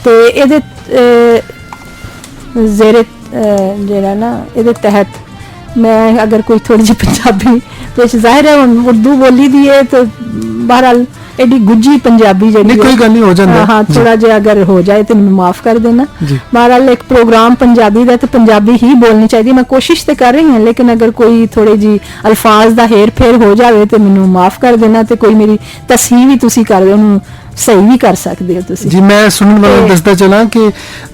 ਤੇ ਇਹਦੇ ਜ਼ੇਰੇ ਜਿਹੜਾ ਨਾ ਇਹਦੇ ਤਹਿਤ मैं अगर कोई थोड़ी जी पंजाबी तो जाहिर है उर्दू बोली दी है तो बहरहाल एडी गुज्जी पंजाबी जी कोई गल नहीं हो जाता। हाँ थोड़ा जिहा अगर हो जाए तो मैं माफ कर देना। बहरहाल एक प्रोग्राम पंजाबी का तो पंजाबी ही बोलनी चाहिए। मैं कोशिश तो कर रही हूँ लेकिन अगर कोई थोड़ी जी अल्फाज का हेर फेर हो जाए तो मैनू माफ कर देना। तो कोई मेरी तसहीह भी तुसी कर दो सही भी कर सकते हो तुसी। जी मैं सुनने वाले दसदा चला कि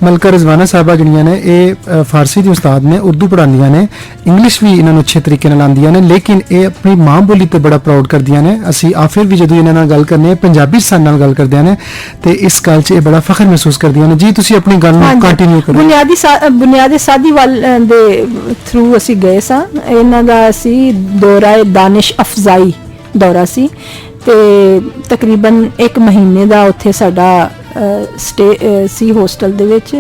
मलका रिजवाना साहबा जिहड़ियां ने ये फारसी दी उस्ताद ने, उर्दू पढ़ांदियां ने, इंग्लिश भी इन्हां नूं अच्छे तरीके नाल आंदियां ने, लेकिन ये अपनी मां बोली ते बड़ा प्राउड करदियां ने। असीं आखिर भी जदों इन्हां नाल गल करने पंजाबी सान नाल गल करदियां ने ते इस गल च ये बड़ा फखर महसूस करदियां ने। जी तुसीं अपनी गल नूं कंटिन्यू करो। बुनियादी सादी वाल दे थ्रू असीं गए सां। इन्हां दा असीं दौरा दानिश अफजाई दौरा सी ਤੇ ਤਕਰੀਬਨ 1 ਮਹੀਨੇ ਦਾ ਉੱਥੇ ਸਾਡਾ ਸਟੇ ਸੀ ਹੋਸਟਲ ਦੇ ਵਿੱਚ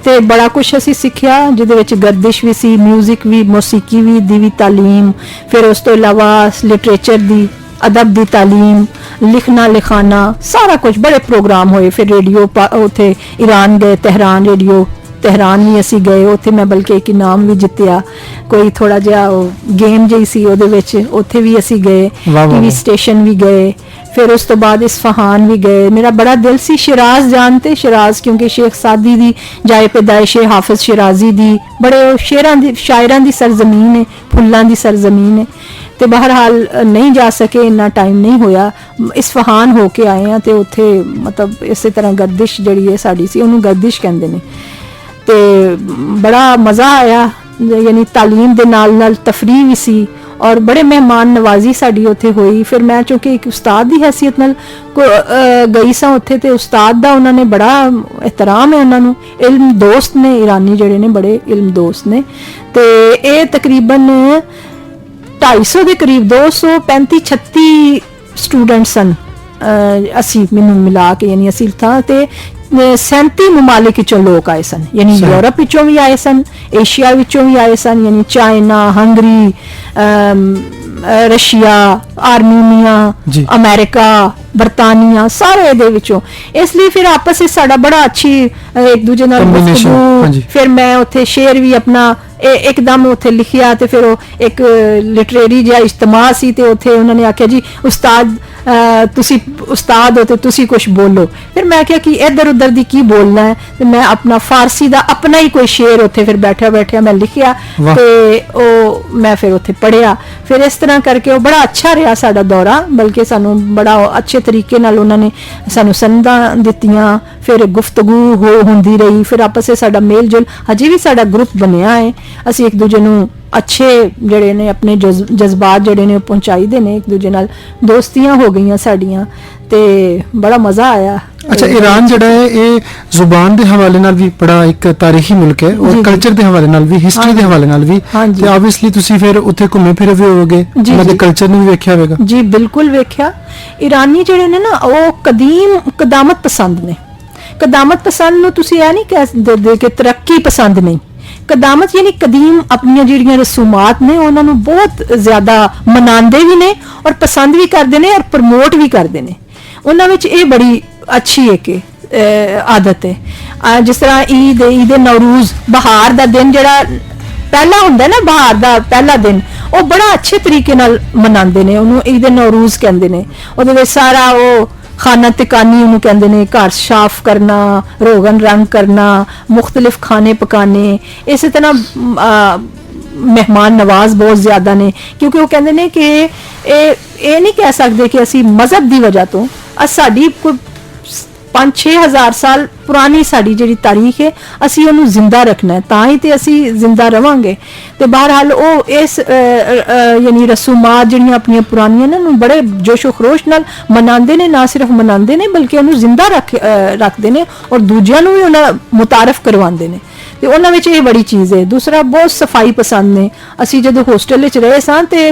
ਤੇ ਬੜਾ ਕੁਝ ਅਸੀਂ ਸਿੱਖਿਆ ਜਿਹਦੇ ਵਿੱਚ ਗਰਦਿਸ਼ ਵੀ ਸੀ, ਮਿਊਜ਼ਿਕ ਵੀ, ਮੌਸੀਕੀ ਵੀ ਦੀ ਵੀ ਤਾਲੀਮ, ਫਿਰ ਉਸ ਤੋਂ ਇਲਾਵਾ ਲਿਟਰੇਚਰ ਦੀ, ਅਦਬ ਦੀ ਤਾਲੀਮ, ਲਿਖਣਾ ਲਿਖਾਣਾ ਸਾਰਾ ਕੁਝ ਬੜੇ ਪ੍ਰੋਗਰਾਮ ਹੋਏ। ਫਿਰ ਰੇਡੀਓ ਉੱਥੇ ਈਰਾਨ ਗਏ, ਤਹਿਰਾਨ ਵੀ ਅਸੀਂ ਗਏ। ਉੱਥੇ ਮੈਂ ਬਲਕਿ ਇੱਕ ਇਨਾਮ ਵੀ ਜਿੱਤਿਆ, ਕੋਈ ਥੋੜਾ ਜਿਹਾ ਗੇਮ ਜਿਹੀ ਸੀ ਉਹਦੇ ਵਿੱਚ, ਉੱਥੇ ਵੀ ਅਸੀਂ ਗਏ। ਟੀਵੀ ਸਟੇਸ਼ਨ ਵੀ ਗਏ। ਫਿਰ ਉਸ ਤੋਂ ਬਾਅਦ ਇਸਫਹਾਨ ਵੀ ਗਏ। ਮੇਰਾ ਬੜਾ ਦਿਲ ਸੀ ਸ਼ਿਰਾਜ਼ ਜਾਣ ਤੇ, ਸ਼ਿਰਾਜ਼ ਕਿਉਂਕਿ ਸ਼ੇਖ ਸਾਦੀ ਦੀ ਜਾਏ ਪੈਦਾਇਸ਼ ਹਾਫਿਜ਼ ਸ਼ਿਰਾਜ਼ੀ ਦੀ ਬੜੇ ਸ਼ਾਇਰਾਂ ਦੀ ਸਰਜ਼ਮੀਨ ਹੈ, ਫੁੱਲਾਂ ਦੀ ਸਰਜ਼ਮੀਨ ਹੈ। ਤੇ ਬਹਰਹਾਲ ਨਹੀਂ ਜਾ ਸਕੇ, ਇੰਨਾ ਟਾਈਮ ਨਹੀਂ ਹੋਇਆ। ਇਸਫਹਾਨ ਹੋ ਕੇ ਆਏ ਆ ਤੇ ਉੱਥੇ ਮਤਲਬ ਇਸੇ ਤਰ੍ਹਾਂ ਗਰਦਿਸ਼ ਜਿਹੜੀ ਹੈ ਸਾਡੀ ਸੀ, ਉਹਨੂੰ ਗਰਦਿਸ਼ ਕਹਿੰਦੇ ਨੇ। ਤੇ ਬੜਾ ਮਜ਼ਾ ਆਇਆ, ਯਾਨੀ ਤਾਲੀਮ ਦੇ ਨਾਲ ਤਫਰੀਹ ਵੀ ਸੀ ਔਰ ਬੜੇ ਮਹਿਮਾਨ ਨਵਾਜ਼ੀ ਸਾਡੀ ਉੱਥੇ ਹੋਈ। ਫਿਰ ਮੈਂ ਚੂੰਕਿ ਇੱਕ ਉਸਤਾਦ ਦੀ ਹੈਸੀਅਤ ਨਾਲ ਗਈ ਸਾਂ ਉੱਥੇ ਤੇ ਉਸਤਾਦ ਦਾ ਉਹਨਾਂ ਨੇ ਬੜਾ ਇਹਤਰਾਮ ਹੈ, ਉਹਨਾਂ ਨੂੰ ਇਲਮ ਦੋਸਤ ਨੇ, ਈਰਾਨੀ ਜਿਹੜੇ ਨੇ ਬੜੇ ਇਲਮ ਦੋਸਤ ਨੇ। ਤੇ ਇਹ ਤਕਰੀਬਨ 250 ਦੇ ਕਰੀਬ 235-36 ਸਟੂਡੈਂਟ ਸਨ ਅਸੀਂ, ਮੈਨੂੰ ਮਿਲਾ ਕੇ ਯਾਨੀ ਅਸੀਂ ਥਾਂ ਤੇ 37 ਮਮਾਲਿਕ ਵਿੱਚੋਂ ਲੋਕ ਆਏ ਸਨ, ਯਾਨੀ ਯੂਰਪ ਵਿੱਚੋਂ ਵੀ ਆਏ ਸਨ, ਏਸ਼ੀਆ ਵਿੱਚੋਂ ਵੀ ਆਏ ਸਨ, ਯਾਨੀ China, Hungary, Russia, Armenia, America, ਬਰਤਾਨੀਆ, ਸਾਰੇ ਇਹਦੇ ਵਿੱਚੋਂ। ਇਸ ਲਈ ਫਿਰ ਆਪਸ ਵਿੱਚ ਸਾਡਾ ਬੜਾ ਅੱਛੀ ਇੱਕ ਦੂਜੇ ਨਾਲ ਗੁਫ਼ਤਗੂ। ਫਿਰ ਮੈਂ ਉੱਥੇ ਸ਼ੇਰ ਵੀ ਆਪਣਾ ਇੱਕਦਮ ਉੱਥੇ ਲਿਖਿਆ ਤੇ ਫਿਰ ਉਹ ਇੱਕ ਲਿਟਰੇਰੀ ਜਿਹਾ ਇਜਤਮਾ ਸੀ ਤੇ ਉੱਥੇ ਉਹਨਾਂ ਨੇ ਆਖਿਆ ਜੀ ਉਸਤਾਦ ਤੁਸੀਂ ਉਸਤਾਦ ਹੋ ਤੇ ਤੁਸੀਂ ਕੁਝ ਬੋਲੋ। ਫਿਰ ਮੈਂ ਕਿਹਾ ਕਿ ਇੱਧਰ ਉੱਧਰ ਦੀ ਕੀ ਬੋਲਣਾ ਹੈ ਤੇ ਮੈਂ ਆਪਣਾ ਫਾਰਸੀ ਦਾ ਆਪਣਾ ਹੀ ਕੋਈ ਸ਼ੇਰ ਉੱਥੇ ਫਿਰ ਬੈਠਿਆ ਮੈਂ ਲਿਖਿਆ ਤੇ ਉਹ ਮੈਂ ਫਿਰ ਉੱਥੇ ਪੜ੍ਹਿਆ। ਫਿਰ ਇਸ ਤਰ੍ਹਾਂ ਕਰਕੇ ਉਹ ਬੜਾ ਅੱਛਾ ਰਿਹਾ ਸਾਡਾ ਦੌਰਾ, ਬਲਕਿ ਸਾਨੂੰ ਬੜਾ ਅੱਛੇ ਤਰੀਕੇ ਨਾਲ ਉਹਨਾਂ ਨੇ ਸਾਨੂੰ ਸੰਦਾਂ ਦਿੱਤੀਆਂ। ਫਿਰ ਗੁਫ਼ਤਗੂ ਹੁੰਦੀ ਰਹੀ, ਫਿਰ ਆਪਸ ਵਿੱਚ ਸਾਡਾ ਮੇਲ ਜੋਲ ਹਜੇ ਵੀ ਸਾਡਾ ਗਰੁੱਪ ਬਣਿਆ ਹੈ। ਅਸੀਂ ਇੱਕ ਦੂਜੇ ਨੂੰ ਅੱਛੇ ਜਿਹੜੇ ਨੇ ਆਪਣੇ ਜਜ਼ਬਾਤ ਜਿਹੜੇ ਨੇ ਪਹੁੰਚਾਈਦੇ ਨੇ, ਇੱਕ ਦੂਜੇ ਨਾਲ ਦੋਸਤੀਆਂ ਹੋ ਗਈਆਂ ਸਾਡੀਆਂ ਤੇ ਬੜਾ ਮਜ਼ਾ ਆਇਆ। ਅੱਛਾ, ਈਰਾਨ ਜਿਹੜਾ ਹੈ ਇਹ ਜ਼ੁਬਾਨ ਦੇ ਹਵਾਲੇ ਨਾਲ ਵੀ ਬੜਾ ਇੱਕ ਤਾਰੀਖੀ ਮੁਲਕ ਹੈ ਔਰ ਕਲਚਰ ਦੇ ਹਵਾਲੇ ਨਾਲ ਵੀ, ਹਿਸਟਰੀ ਦੇ ਹਵਾਲੇ ਨਾਲ ਵੀ, ਤੇ ਆਬਵੀਅਸਲੀ ਤੁਸੀਂ ਫਿਰ ਉੱਥੇ ਘੁੰਮੇ ਫਿਰੇ ਵੀ ਹੋਵੋਗੇ, ਉਹਨਾਂ ਦੇ ਕਲਚਰ ਨੂੰ ਵੀ ਵੇਖਿਆ ਹੋਵੇਗਾ। ਜੀ ਬਿਲਕੁਲ ਵੇਖਿਆ। ਈਰਾਨੀ ਜਿਹੜੇ ਨੇ ਨਾ ਉਹ ਕਦਾਮਤ ਪਸੰਦ ਨੇ। ਕਦਾਮਤ ਪਸੰਦ ਨੂੰ ਤੁਸੀਂ ਇਹ ਨਹੀਂ ਕਹਿ ਸਕਦੇ ਕਿ ਤਰੱਕੀ ਪਸੰਦ ਨਹੀਂ। ਕਦਾਮਤ ਯਾਨੀ ਕਦੀਮ ਆਪਣੀਆਂ ਜਿਹੜੀਆਂ ਰਸੂਮਾਤ ਨੇ ਉਹਨਾਂ ਨੂੰ ਬਹੁਤ ਜ਼ਿਆਦਾ ਮਨਾਉਂਦੇ ਵੀ ਨੇ ਔਰ ਪਸੰਦ ਵੀ ਕਰਦੇ ਨੇ ਔਰ ਪ੍ਰਮੋਟ ਵੀ ਕਰਦੇ ਨੇ। ਉਹਨਾਂ ਵਿੱਚ ਇਹ ਬੜੀ ਅੱਛੀ ਇੱਕ ਆਦਤ ਹੈ। ਜਿਸ ਤਰ੍ਹਾਂ ਈਦ ਨਵਰੂਜ਼, ਬਹਾਰ ਦਾ ਦਿਨ ਜਿਹੜਾ ਪਹਿਲਾ ਹੁੰਦਾ ਨਾ, ਬਹਾਰ ਦਾ ਪਹਿਲਾ ਦਿਨ, ਉਹ ਬੜਾ ਅੱਛੇ ਤਰੀਕੇ ਨਾਲ ਮਨਾਉਂਦੇ ਨੇ, ਉਹਨੂੰ ਈਦ ਨਵਰੂਜ਼ ਕਹਿੰਦੇ ਨੇ। ਉਹਦੇ ਵਿੱਚ ਸਾਰਾ ਉਹ ਖਾਨਾ ਤਿਕਾਨੀ ਉਹਨੂੰ ਕਹਿੰਦੇ ਨੇ, ਘਰ ਸਾਫ਼ ਕਰਨਾ, ਰੋਗਨ ਰੰਗ ਕਰਨਾ, ਮੁਖਤਲਿਫ ਖਾਣੇ ਪਕਾਣੇ, ਇਸੇ ਤਰ੍ਹਾਂ ਮਹਿਮਾਨ ਨਵਾਜ਼ ਬਹੁਤ ਜ਼ਿਆਦਾ ਨੇ ਕਿਉਂਕਿ ਉਹ ਕਹਿੰਦੇ ਨੇ ਕਿ ਇਹ ਨਹੀਂ ਕਹਿ ਸਕਦੇ ਕਿ ਅਸੀਂ ਮਜ਼ਹਬ ਦੀ ਵਜ੍ਹਾ ਤੋਂ ਸਾਡੀ ਕੋਈ 5-6 ਹਜ਼ਾਰ ਸਾਲ ਪੁਰਾਣੀ ਸਾਡੀ ਜਿਹੜੀ ਤਾਰੀਖ ਹੈ ਅਸੀਂ ਉਹਨੂੰ ਜ਼ਿੰਦਾ ਰੱਖਣਾ ਹੈ, ਤਾਂ ਹੀ ਤੇ ਅਸੀਂ ਜ਼ਿੰਦਾ ਰਵਾਂਗੇ। ਤੇ ਬਹਰਹਾਲ ਉਹ ਇਸ ਯਾਨੀ ਰਸੂਮਾਤ ਜਿਹੜੀਆਂ ਆਪਣੀਆਂ ਪੁਰਾਣੀਆਂ ਨੇ ਨੂੰ ਬੜੇ ਜੋਸ਼ੋ ਖਰੋਸ਼ ਨਾਲ ਮਨਾਉਂਦੇ ਨੇ, ਨਾ ਸਿਰਫ ਮਨਾਉਂਦੇ ਨੇ ਬਲਕਿ ਉਹਨੂੰ ਜ਼ਿੰਦਾ ਰੱਖਦੇ ਨੇ ਔਰ ਦੂਜਿਆਂ ਨੂੰ ਵੀ ਉਹਨਾਂ ਮੁਤਾਰਫ ਕਰਵਾਉਂਦੇ ਨੇ। ਤੇ ਉਹਨਾਂ ਵਿੱਚ ਇਹ ਬੜੀ ਚੀਜ਼ ਹੈ। ਦੂਸਰਾ ਬਹੁਤ ਸਫਾਈ ਪਸੰਦ ਨੇ। ਅਸੀਂ ਜਦੋਂ ਹੋਸਟਲ ਵਿੱਚ ਰਹੇ ਸਾਂ ਤੇ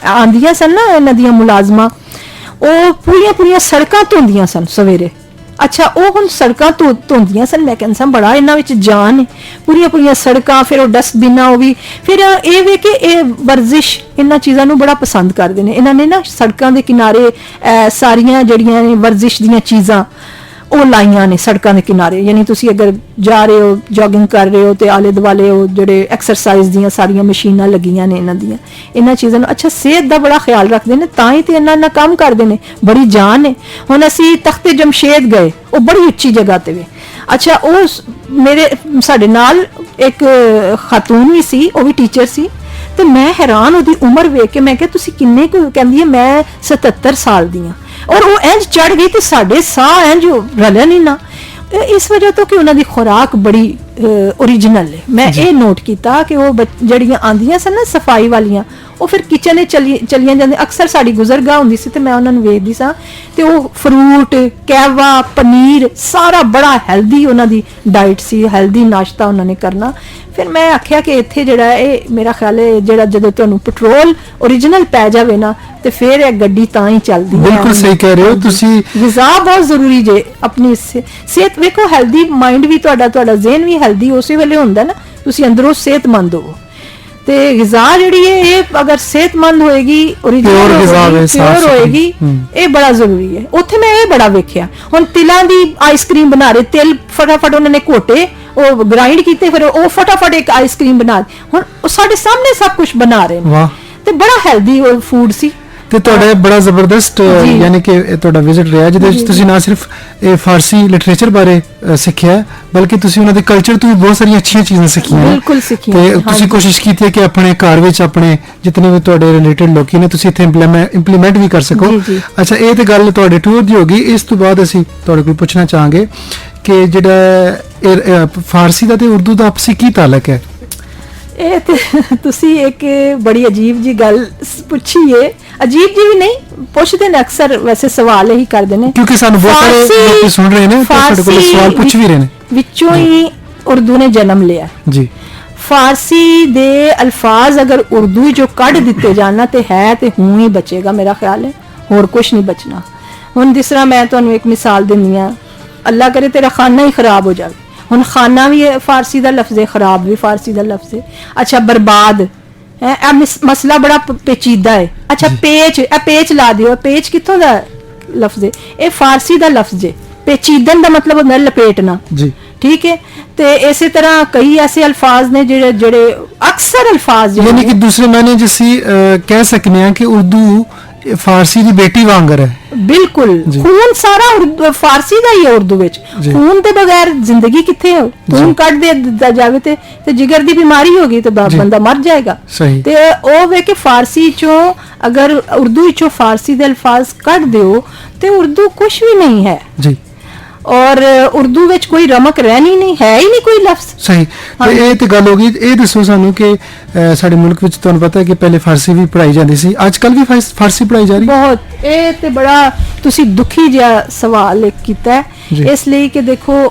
ਆਂਦੀਆਂ ਸਨ ਨਾ ਇਹਨਾਂ ਦੀਆਂ ਮੁਲਾਜ਼ਮਾਂ, ਉਹ ਪੂਰੀਆਂ ਸੜਕਾਂ ਧੋਂਦੀਆਂ ਸਨ ਸਵੇਰੇ। ਅੱਛਾ, ਉਹ ਹੁਣ ਸੜਕਾਂ ਧੋਂਦੀਆਂ ਸਨ, ਮੈਂ ਕਹਿੰਦਾ ਬੜਾ ਇਹਨਾਂ ਵਿੱਚ ਜਾਨ ਹੈ। ਪੂਰੀਆਂ ਸੜਕਾਂ, ਫਿਰ ਉਹ ਡਸਟਬਿਨਾਂ, ਉਹ ਵੀ ਫਿਰ ਇਹ ਵੇ ਕਿ ਇਹ ਵਰਜ਼ਿਸ਼ ਇਹਨਾਂ ਚੀਜ਼ਾਂ ਨੂੰ ਬੜਾ ਪਸੰਦ ਕਰਦੇ ਨੇ। ਇਹਨਾਂ ਨੇ ਨਾ ਸੜਕਾਂ ਦੇ ਕਿਨਾਰੇ ਸਾਰੀਆਂ ਜਿਹੜੀਆਂ ਨੇ ਵਰਜ਼ਿਸ਼ ਦੀਆਂ ਚੀਜ਼ਾਂ ਉਹ ਲਾਈਆਂ ਨੇ ਸੜਕਾਂ ਦੇ ਕਿਨਾਰੇ। ਯਾਨੀ ਤੁਸੀਂ ਅਗਰ ਜਾ ਰਹੇ ਹੋ, ਜੋਗਿੰਗ ਕਰ ਰਹੇ ਹੋ ਤੇ ਆਲੇ ਦੁਆਲੇ ਉਹ ਜਿਹੜੇ ਐਕਸਰਸਾਈਜ਼ ਦੀਆਂ ਸਾਰੀਆਂ ਮਸ਼ੀਨਾਂ ਲੱਗੀਆਂ ਨੇ ਇਹਨਾਂ ਚੀਜ਼ਾਂ ਨੂੰ। ਅੱਛਾ, ਸਿਹਤ ਦਾ ਬੜਾ ਖਿਆਲ ਰੱਖਦੇ ਨੇ, ਤਾਂ ਹੀ ਤੇ ਇੰਨਾ ਕੰਮ ਕਰਦੇ ਨੇ, ਬੜੀ ਜਾਨ ਹੈ। ਹੁਣ ਅਸੀਂ ਤਖਤੇ ਜਮਸ਼ੇਦ ਗਏ, ਉਹ ਬੜੀ ਉੱਚੀ ਜਗ੍ਹਾ ਤੇ ਵੇ। ਅੱਛਾ, ਉਹ ਸਾਡੇ ਨਾਲ ਇੱਕ ਖਾਤੂਨ ਵੀ ਸੀ, ਉਹ ਵੀ ਟੀਚਰ ਸੀ, ਤੇ ਮੈਂ ਹੈਰਾਨ ਉਹਦੀ ਉਮਰ ਵੇਖ ਕੇ। ਮੈਂ ਕਿਹਾ ਤੁਸੀਂ ਕਿੰਨੇ ਕੁ? ਕਹਿੰਦੀ ਹੈ ਮੈਂ 77 ਸਾਲ ਦੀ ਹਾਂ। ਔਰ ਉਹ ਇੰਜ ਚੜ ਗਈ ਤੇ ਸਾਡੇ ਸਾਹ ਇੰਜ ਰਲਣ ਹੀ ਨਾ, ਇਸ ਵਜ੍ਹਾ ਤੋਂ ਕਿ ਉਹਨਾਂ ਦੀ ਖੁਰਾਕ ਬੜੀ ਓਰੀਜਨਲ ਹੈ। ਮੈਂ ਇਹ ਨੋਟ ਕੀਤਾ ਕਿ ਉਹ ਜਿਹੜੀਆਂ ਆਂਦੀਆਂ ਸਨ ਨਾ ਸਫਾਈ ਵਾਲੀਆਂ, ਉਹ ਫਿਰ ਕਿਚਨ ਵਿੱਚ ਚਲੀਆਂ ਜਾਂਦੀਆਂ। ਅਕਸਰ ਸਾਡੀ ਗੁਜ਼ਰਗਾਹ ਹੁੰਦੀ ਸੀ ਤੇ ਮੈਂ ਉਹਨਾਂ ਨੂੰ ਵੇਖਦੀ ਸਾਂ, ਤੇ ਉਹ ਫਰੂਟ, ਕਹਿਵਾ, ਪਨੀਰ, ਸਾਰਾ ਬੜਾ ਹੈਲਦੀ ਉਹਨਾਂ ਦੀ ਡਾਈਟ ਸੀ, ਹੈਲਦੀ ਨਾਸ਼ਤਾ ਉਹਨਾਂ ਨੇ ਕਰਨਾ। ਫਿਰ ਮੈਂ ਆਖਿਆ ਕਿ ਇੱਥੇ ਜਿਹੜਾ ਇਹ ਮੇਰਾ ਖਿਆਲ ਹੈ ਜਿਹੜਾ ਜਦੋਂ ਤੁਹਾਨੂੰ ਪੈਟਰੋਲ ਓਰੀਜਨਲ ਪੈ ਜਾਵੇ ਨਾ ਤੇ ਫਿਰ ਇਹ ਗੱਡੀ ਤਾਂ ਹੀ ਚੱਲਦੀ ਹੈ। ਬਿਲਕੁਲ ਸਹੀ ਕਹਿ ਰਹੇ ਹੋ ਤੁਸੀਂ। ਗਿਜ਼ਾ ਬਹੁਤ ਜ਼ਰੂਰੀ ਜੇ। ਆਪਣੀ ਸਿਹਤ ਵੇਖੋ, ਹੈਲਦੀ ਮਾਈਂਡ ਵੀ ਤੁਹਾਡਾ ਜ਼ਿਹਨ ਵੀ ਹੈਲਦੀ ਉਸੇ ਵੇਲੇ ਹੁੰਦਾ ਨਾ, ਤੁਸੀਂ ਅੰਦਰੋਂ ਸਿਹਤਮੰਦ ਹੋ। ਤੇ ਗਿਜ਼ਾ ਜਿਹੜੀ ਹੈ ਇਹ ਅਗਰ ਸਿਹਤਮੰਦ ਹੋਏਗੀ, ਪਿਓਰ ਹੋਏਗੀ, ਇਹ ਬੜਾ ਜ਼ਰੂਰੀ ਹੈ। ਉੱਥੇ ਮੈਂ ਇਹ ਬੜਾ ਵੇਖਿਆ। ਹੁਣ ਤਿਲਾਂ ਦੀ ਆਈਸਕ੍ਰੀਮ ਬਣਾ ਰਹੇ, ਤਿਲ ਫਟਾਫਟ ਉਹਨਾਂ ਨੇ ਘੋਟੇ, ਉਹ ਗ੍ਰਾਈਂਡ ਕੀਤੇ, ਫਿਰ ਉਹ ਫਟਾਫਟ ਇੱਕ ਆਈਸਕ੍ਰੀਮ ਬਣਾ। ਹੁਣ ਉਹ ਸਾਡੇ ਸਾਹਮਣੇ ਸਭ ਕੁਝ ਬਣਾ ਰਹੇ ਨੇ ਤੇ ਬੜਾ ਹੈਲਦੀ ਫੂਡ ਸੀ। ਤੇ ਤੁਹਾਡਾ ਬੜਾ ਜ਼ਬਰਦਸਤ ਯਾਨੀ ਕਿ ਤੁਹਾਡਾ ਵਿਜ਼ਿਟ ਰਿਹਾ ਜਿਹਦੇ ਵਿੱਚ ਤੁਸੀਂ ਨਾ ਸਿਰਫ ਇਹ ਫਾਰਸੀ ਲਿਟਰੇਚਰ ਬਾਰੇ ਸਿੱਖਿਆ, ਬਲਕਿ ਤੁਸੀਂ ਉਹਨਾਂ ਦੇ ਕਲਚਰ ਤੋਂ ਵੀ ਬਹੁਤ ਸਾਰੀਆਂ ਅੱਛੀਆਂ ਚੀਜ਼ਾਂ ਸਿੱਖੀਆਂ। ਬਿਲਕੁਲ ਸਿੱਖੀਆਂ। ਤੇ ਤੁਸੀਂ ਕੋਸ਼ਿਸ਼ ਕੀਤੀ ਹੈ ਕਿ ਆਪਣੇ ਘਰ ਵਿੱਚ ਆਪਣੇ ਜਿਤਨੇ ਵੀ ਤੁਹਾਡੇ ਰਿਲੇਟਡ ਲੋਕੀ ਨੇ ਤੁਸੀਂ ਇੱਥੇ ਇੰਪਲੀਮੈਂਟ ਵੀ ਕਰ ਸਕੋ। ਅੱਛਾ, ਇਹ ਤੇ ਗੱਲ ਤੁਹਾਡੇ ਟੂਰ ਦੀ ਹੋ ਗਈ। ਇਸ ਤੋਂ ਬਾਅਦ ਅਸੀਂ ਤੁਹਾਡੇ ਕੋਲ ਪੁੱਛਣਾ ਚਾਹਾਂਗੇ ਕਿ ਜਿਹੜਾ ਫਾਰਸੀ ਦਾ ਤੇ ਉਰਦੂ ਦਾ ਆਪਸੀ ਕੀ ਤਾਲੁਕ ਹੈ? ਇਹ ਤੇ ਤੁਸੀਂ ਇੱਕ ਬੜੀ ਅਜੀਬ ਜੀ ਗੱਲ ਪੁੱਛੀ ਏ। ਅਜੀਬ ਜੀ ਵੀ ਨਹੀਂ, ਪੁੱਛਦੇ ਨੇ ਅਕਸਰ, ਵੈਸੇ ਸਵਾਲ ਇਹੀ ਕਰਦੇ ਨੇ ਕਿਉਂਕਿ ਸਾਨੂੰ ਬਹੁਤ ਸਾਰੇ ਲੋਕ ਸੁਣ ਰਹੇ ਨੇ ਤੇ ਸਾਡੇ ਕੋਲ ਸਵਾਲ ਪੁੱਛ ਵੀ ਰਹੇ ਨੇ। ਵਿੱਚੋਂ ਹੀ ਉਰਦੂ ਨੇ ਜਨਮ ਲਿਆ ਜੀ। ਫਾਰਸੀ ਦੇ ਅਲਫਾਜ਼ ਅਗਰ ਉਰਦੂ ਜੋ ਕੱਢ ਦਿੱਤੇ ਜਾਣਾ ਤੇ ਹੈ ਤੇ ਹੂੰ ਹੀ ਬਚੇਗਾ, ਮੇਰਾ ਖਿਆਲ ਹੈ, ਹੋਰ ਕੁਝ ਨਹੀਂ ਬਚਣਾ। ਹੁਣ ਜਿਸ ਤਰ੍ਹਾਂ ਮੈਂ ਤੁਹਾਨੂੰ ਇੱਕ ਮਿਸਾਲ ਦਿੰਦੀ ਹਾਂ, ਅੱਲਾ ਕਰੇ ਤੇਰਾ ਖਾਨਾ ਹੀ ਖਰਾਬ ਹੋ ਜਾਵੇ। ਹੁਣ ਖਾਨਾ ਵੀ ਫਾਰਸੀ ਦਾ ਲਫ਼ਜ਼ ਹੈ, ਖਰਾਬ ਵੀ ਫਾਰਸੀ ਦਾ ਲਫ਼ਜ਼ ਹੈ। ਅੱਛਾ, ਬਰਬਾਦ ਹੈ, ਇਹ ਮਸਲਾ ਬੜਾ ਪੇਚੀਦਾ ਹੈ। ਅੱਛਾ, ਪੇਚ ਲਾ ਦਿਓ, ਪੇਚ ਕਿੱਥੋਂ ਦਾ ਲਫ਼ਜ਼ ਹੈ? ਇਹ ਫਾਰਸੀ ਦਾ ਲਫ਼ਜ਼ ਹੈ। ਪੇਚੀਦਨ ਦਾ ਮਤਲਬ ਹੁੰਦਾ ਲਪੇਟਣਾ ਜੀ, ਠੀਕ ਹੈ। ਤੇ ਇਸੇ ਤਰ੍ਹਾਂ ਕਈ ਐਸੇ ਅਲਫਾਜ਼ ਨੇ ਜਿਹੜੇ ਅਕਸਰ ਅਲਫਾਜ਼ ਯਾਨੀ ਕਿ ਦੂਸਰੇ ਮਾਇਨੇ ਚ ਅਸੀਂ ਕਹਿ ਸਕਨੇ ਆ ਕਿ ਉਰਦੂ ਫਾਰਸੀ ਦੀ ਬੇਟੀ ਵਾਂਗਰ ਹੈ। ਬਿਲਕੁਲ, ਖੂਨ ਸਾਰਾ ਫਾਰਸੀ ਦਾ ਹੀ ਹੈ ਉਰਦੂ ਵਿੱਚ। ਖੂਨ ਦੇ ਬਗੈਰ ਜ਼ਿੰਦਗੀ ਕਿੱਥੇ ਹੈ? ਖੂਨ ਕੱਢ ਦੇ ਜਾਵੇ ਤੇ ਜਿਗਰ ਦੀ ਬਿਮਾਰੀ ਹੋ ਗਈ ਤੇ ਬੰਦਾ ਮਰ ਜਾਏਗਾ। ਤੇ ਉਹ ਵੇ ਕਿ ਫਾਰਸੀ ਚੋਂ ਅਗਰ ਉਰਦੂ ਵਿੱਚੋਂ ਫਾਰਸੀ ਦੇ ਅਲਫਾਜ਼ ਕੱਢ ਦਿਓ ਤੇ ਉਰਦੂ ਕੁਝ ਵੀ ਨਹੀਂ ਹੈ ਜੀ। ਔਰ ਉਰਦੂ ਵਿੱਚ ਕੋਈ ਰਮਕ ਰਹਿਣੀ ਨਹੀਂ ਹੈ, ਹੀ ਨਹੀਂ ਕੋਈ ਲਫ਼ਜ਼। ਸਹੀ। ਤੇ ਇਹ ਤੇ ਗੱਲ ਹੋ ਗਈ। ਇਹ ਦੱਸੋ ਸਾਨੂੰ ਕਿ ਸਾਡੇ ਮੁਲਕ ਵਿੱਚ ਤੁਹਾਨੂੰ ਪਤਾ ਹੈ ਕਿ ਪਹਿਲੇ ਫਾਰਸੀ ਵੀ ਪੜ੍ਹਾਈ ਜਾਂਦੀ ਸੀ, ਅੱਜ ਕੱਲ ਵੀ ਫਾਰਸੀ ਪੜ੍ਹਾਈ ਜਾ ਰਹੀ ਹੈ। ਬਹੁਤ। ਇਹ ਤੇ ਬੜਾ ਤੁਸੀਂ ਦੁਖੀ ਜਿਹਾ ਸਵਾਲ ਕੀਤਾ ਹੈ, ਇਸ ਲਈ ਕਿ ਦੇਖੋ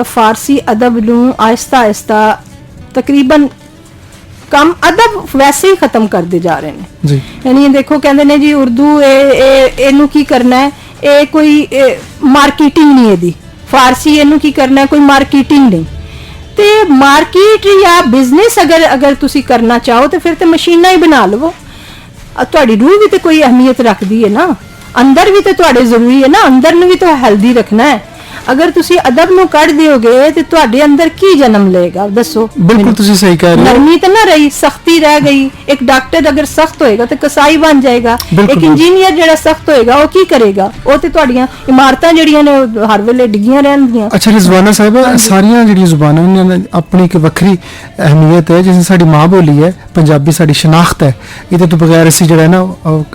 ਫਾਰਸੀ ਅਦਬ ਨੂੰ ਆਹਿਸਤਾ ਆਹਿਸਤਾ ਤਕਰੀਬਨ ਕੰਮ ਅਦਬ ਵੈਸੇ ਹੀ ਖਤਮ ਕਰਦੇ ਜਾ ਰਹੇ ਨੇ ਜੀ। ਯਾਨੀ ਦੇਖੋ ਕਹਿੰਦੇ ਨੇ ਜੀ ਉਰਦੂ ਇਹਨੂੰ ਕੀ ਕਰਨਾ ਹੈ, ਇਹ ਕੋਈ ਮਾਰਕੀਟਿੰਗ ਨਹੀਂ ਇਹਦੀ। ਫਾਰਸੀ ਇਹਨੂੰ ਕੀ ਕਰਨਾ ਹੈ, ਕੋਈ ਮਾਰਕੀਟਿੰਗ ਨਹੀਂ। ਤੇ ਮਾਰਕੀਟ ਜਾਂ ਬਿਜ਼ਨਸ ਅਗਰ ਤੁਸੀਂ ਕਰਨਾ ਚਾਹੋ ਤੇ ਫਿਰ ਤੇ ਮਸ਼ੀਨਾਂ ਹੀ ਬਣਾ ਲਵੋ। ਤੁਹਾਡੀ ਰੂਹ ਵੀ ਤੇ ਕੋਈ ਅਹਿਮੀਅਤ ਰੱਖਦੀ ਹੈ ਨਾ, ਅੰਦਰ ਵੀ ਤੇ ਤੁਹਾਡੇ ਜ਼ਰੂਰੀ ਹੈ ਨਾ, ਅੰਦਰ ਨੂੰ ਵੀ ਤਾਂ ਹੈਲਦੀ ਰੱਖਣਾ ਹੈ। ਅਗਰ ਤੁਸੀਂ ਅਦਬ ਨੂੰ ਕੱਢ ਦਿਓਗੇ ਤੇ ਤੁਹਾਡੇ ਅੰਦਰ ਕੀ ਜਨਮ ਲਏਗਾ ਦੱਸੋ? ਬਿਲਕੁਲ ਤੁਸੀਂ ਸਹੀ ਕਹਿ ਰਹੇ ਹੋ। ਨਰਮੀ ਤਾਂ ਨਾ ਰਹੀ, ਸਖਤੀ ਰਹਿ ਗਈ। ਇੱਕ ਡਾਕਟਰ ਅਗਰ ਸਖਤ ਹੋਏਗਾ ਤੇ ਕਸਾਈ ਬਣ ਜਾਏਗਾ। ਇੱਕ ਇੰਜੀਨੀਅਰ ਜਿਹੜਾ ਸਖਤ ਹੋਏਗਾ ਉਹ ਕੀ ਕਰੇਗਾ? ਉਹ ਤੇ ਤੁਹਾਡੀਆਂ ਇਮਾਰਤਾਂ ਜਿਹੜੀਆਂ ਨੇ ਹਰ ਵੇਲੇ ਡਿੱਗੀਆਂ ਰਹਿਣਗੀਆਂ। ਅੱਛਾ ਰਿਜ਼ਵਾਨਾ ਸਾਹਿਬਾ, ਸਾਰੀਆਂ ਜਿਹੜੀਆਂ ਜ਼ੁਬਾਨਾਂ ਨੇ ਆਪਣੀ ਇੱਕ ਵੱਖਰੀ ਅਹਿਮੀਅਤ ਹੈ। ਜਿਵੇਂ ਸਾਡੀ ਮਾਂ ਬੋਲੀ ਹੈ ਪੰਜਾਬੀ, ਸਾਡੀ ਸ਼ਨਾਖਤ ਹੈ, ਇਹਦੇ ਤੋਂ ਬਗੈਰ ਅਸੀਂ ਜਿਹੜਾ ਨਾ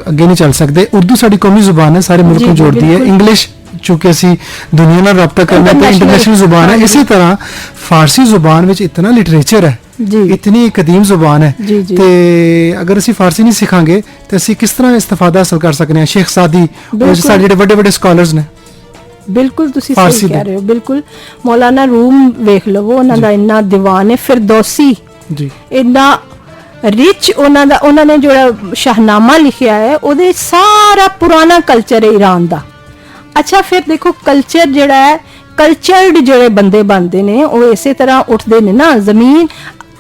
ਅੱਗੇ ਨਹੀਂ ਚੱਲ ਸਕਦੇ। ਉਰਦੂ ਸਾਡੀ ਕੌਮੀ ਜ਼ੁਬਾਨ ਹੈ, ਸਾਰੇ ਮੁਲਕ ਨੂੰ ਜੋੜਦੀ ਹੈ। ਇੰਗਲਿਸ਼ ਚूंकि ਅਸੀਂ ਦੁਨੀਆ ਨਾਲ ਰਾਬਤਾ ਕਰਨਾ ਤੇ ਇੰਟਰਨੈਸ਼ਨਲ ਜ਼ੁਬਾਨ ਹੈ, ਇਸੇ ਤਰ੍ਹਾਂ ਫਾਰਸੀ ਜ਼ੁਬਾਨ ਵਿੱਚ ਇਤਨਾ ਲਿਟਰੇਚਰ ਹੈ, ਇਤਨੀ ਕਦੀਮ ਜ਼ੁਬਾਨ ਹੈ। ਤੇ ਅਗਰ ਅਸੀਂ ਫਾਰਸੀ ਨਹੀਂ ਸਿੱਖਾਂਗੇ ਤੇ ਅਸੀਂ ਕਿਸ ਤਰ੍ਹਾਂ ਇਸਤਫਾਦਾ ਹਾਸਲ ਕਰ ਸਕਨੇ ਹਾਂ? ਸ਼ੇਖ ਸਾਦੀ, ਸਾਡੇ ਜਿਹੜੇ ਵੱਡੇ ਵੱਡੇ ਸਕਾਲਰਸ ਨੇ, ਬਿਲਕੁਲ ਤੁਸੀਂ ਫਾਰਸੀ ਸਹੀ ਦੇ। ਕਹਿ ਰਹੇ ਹੋ, ਬਿਲਕੁਲ। ਮੌਲਾਨਾ ਰੂਮ ਵੇਖ ਲਵੋ, ਉਹਨਾਂ ਦਾ ਇੰਨਾ ਦੀਵਾਨ ਹੈ ਫਿਰਦੌਸੀ, ਜੀ ਇੰਨਾ ਰਿਚ ਉਹਨਾਂ ਨੇ ਜਿਹੜਾ ਸ਼ਾਹਨਾਮਾ ਲਿਖਿਆ ਹੈ, ਉਹਦੇ ਸਾਰਾ ਪੁਰਾਣਾ ਕਲਚਰ ਹੈ ਈਰਾਨ ਦਾ। ਅੱਛਾ, ਫਿਰ ਦੇਖੋ ਕਲਚਰ ਜਿਹੜਾ ਹੈ, ਕਲਚਰਡ ਜਿਹੜੇ ਬੰਦੇ ਬਣਦੇ ਨੇ ਉਹ ਇਸੇ ਤਰ੍ਹਾਂ ਉੱਠਦੇ ਨੇ ਨਾ। ਜ਼ਮੀਨ,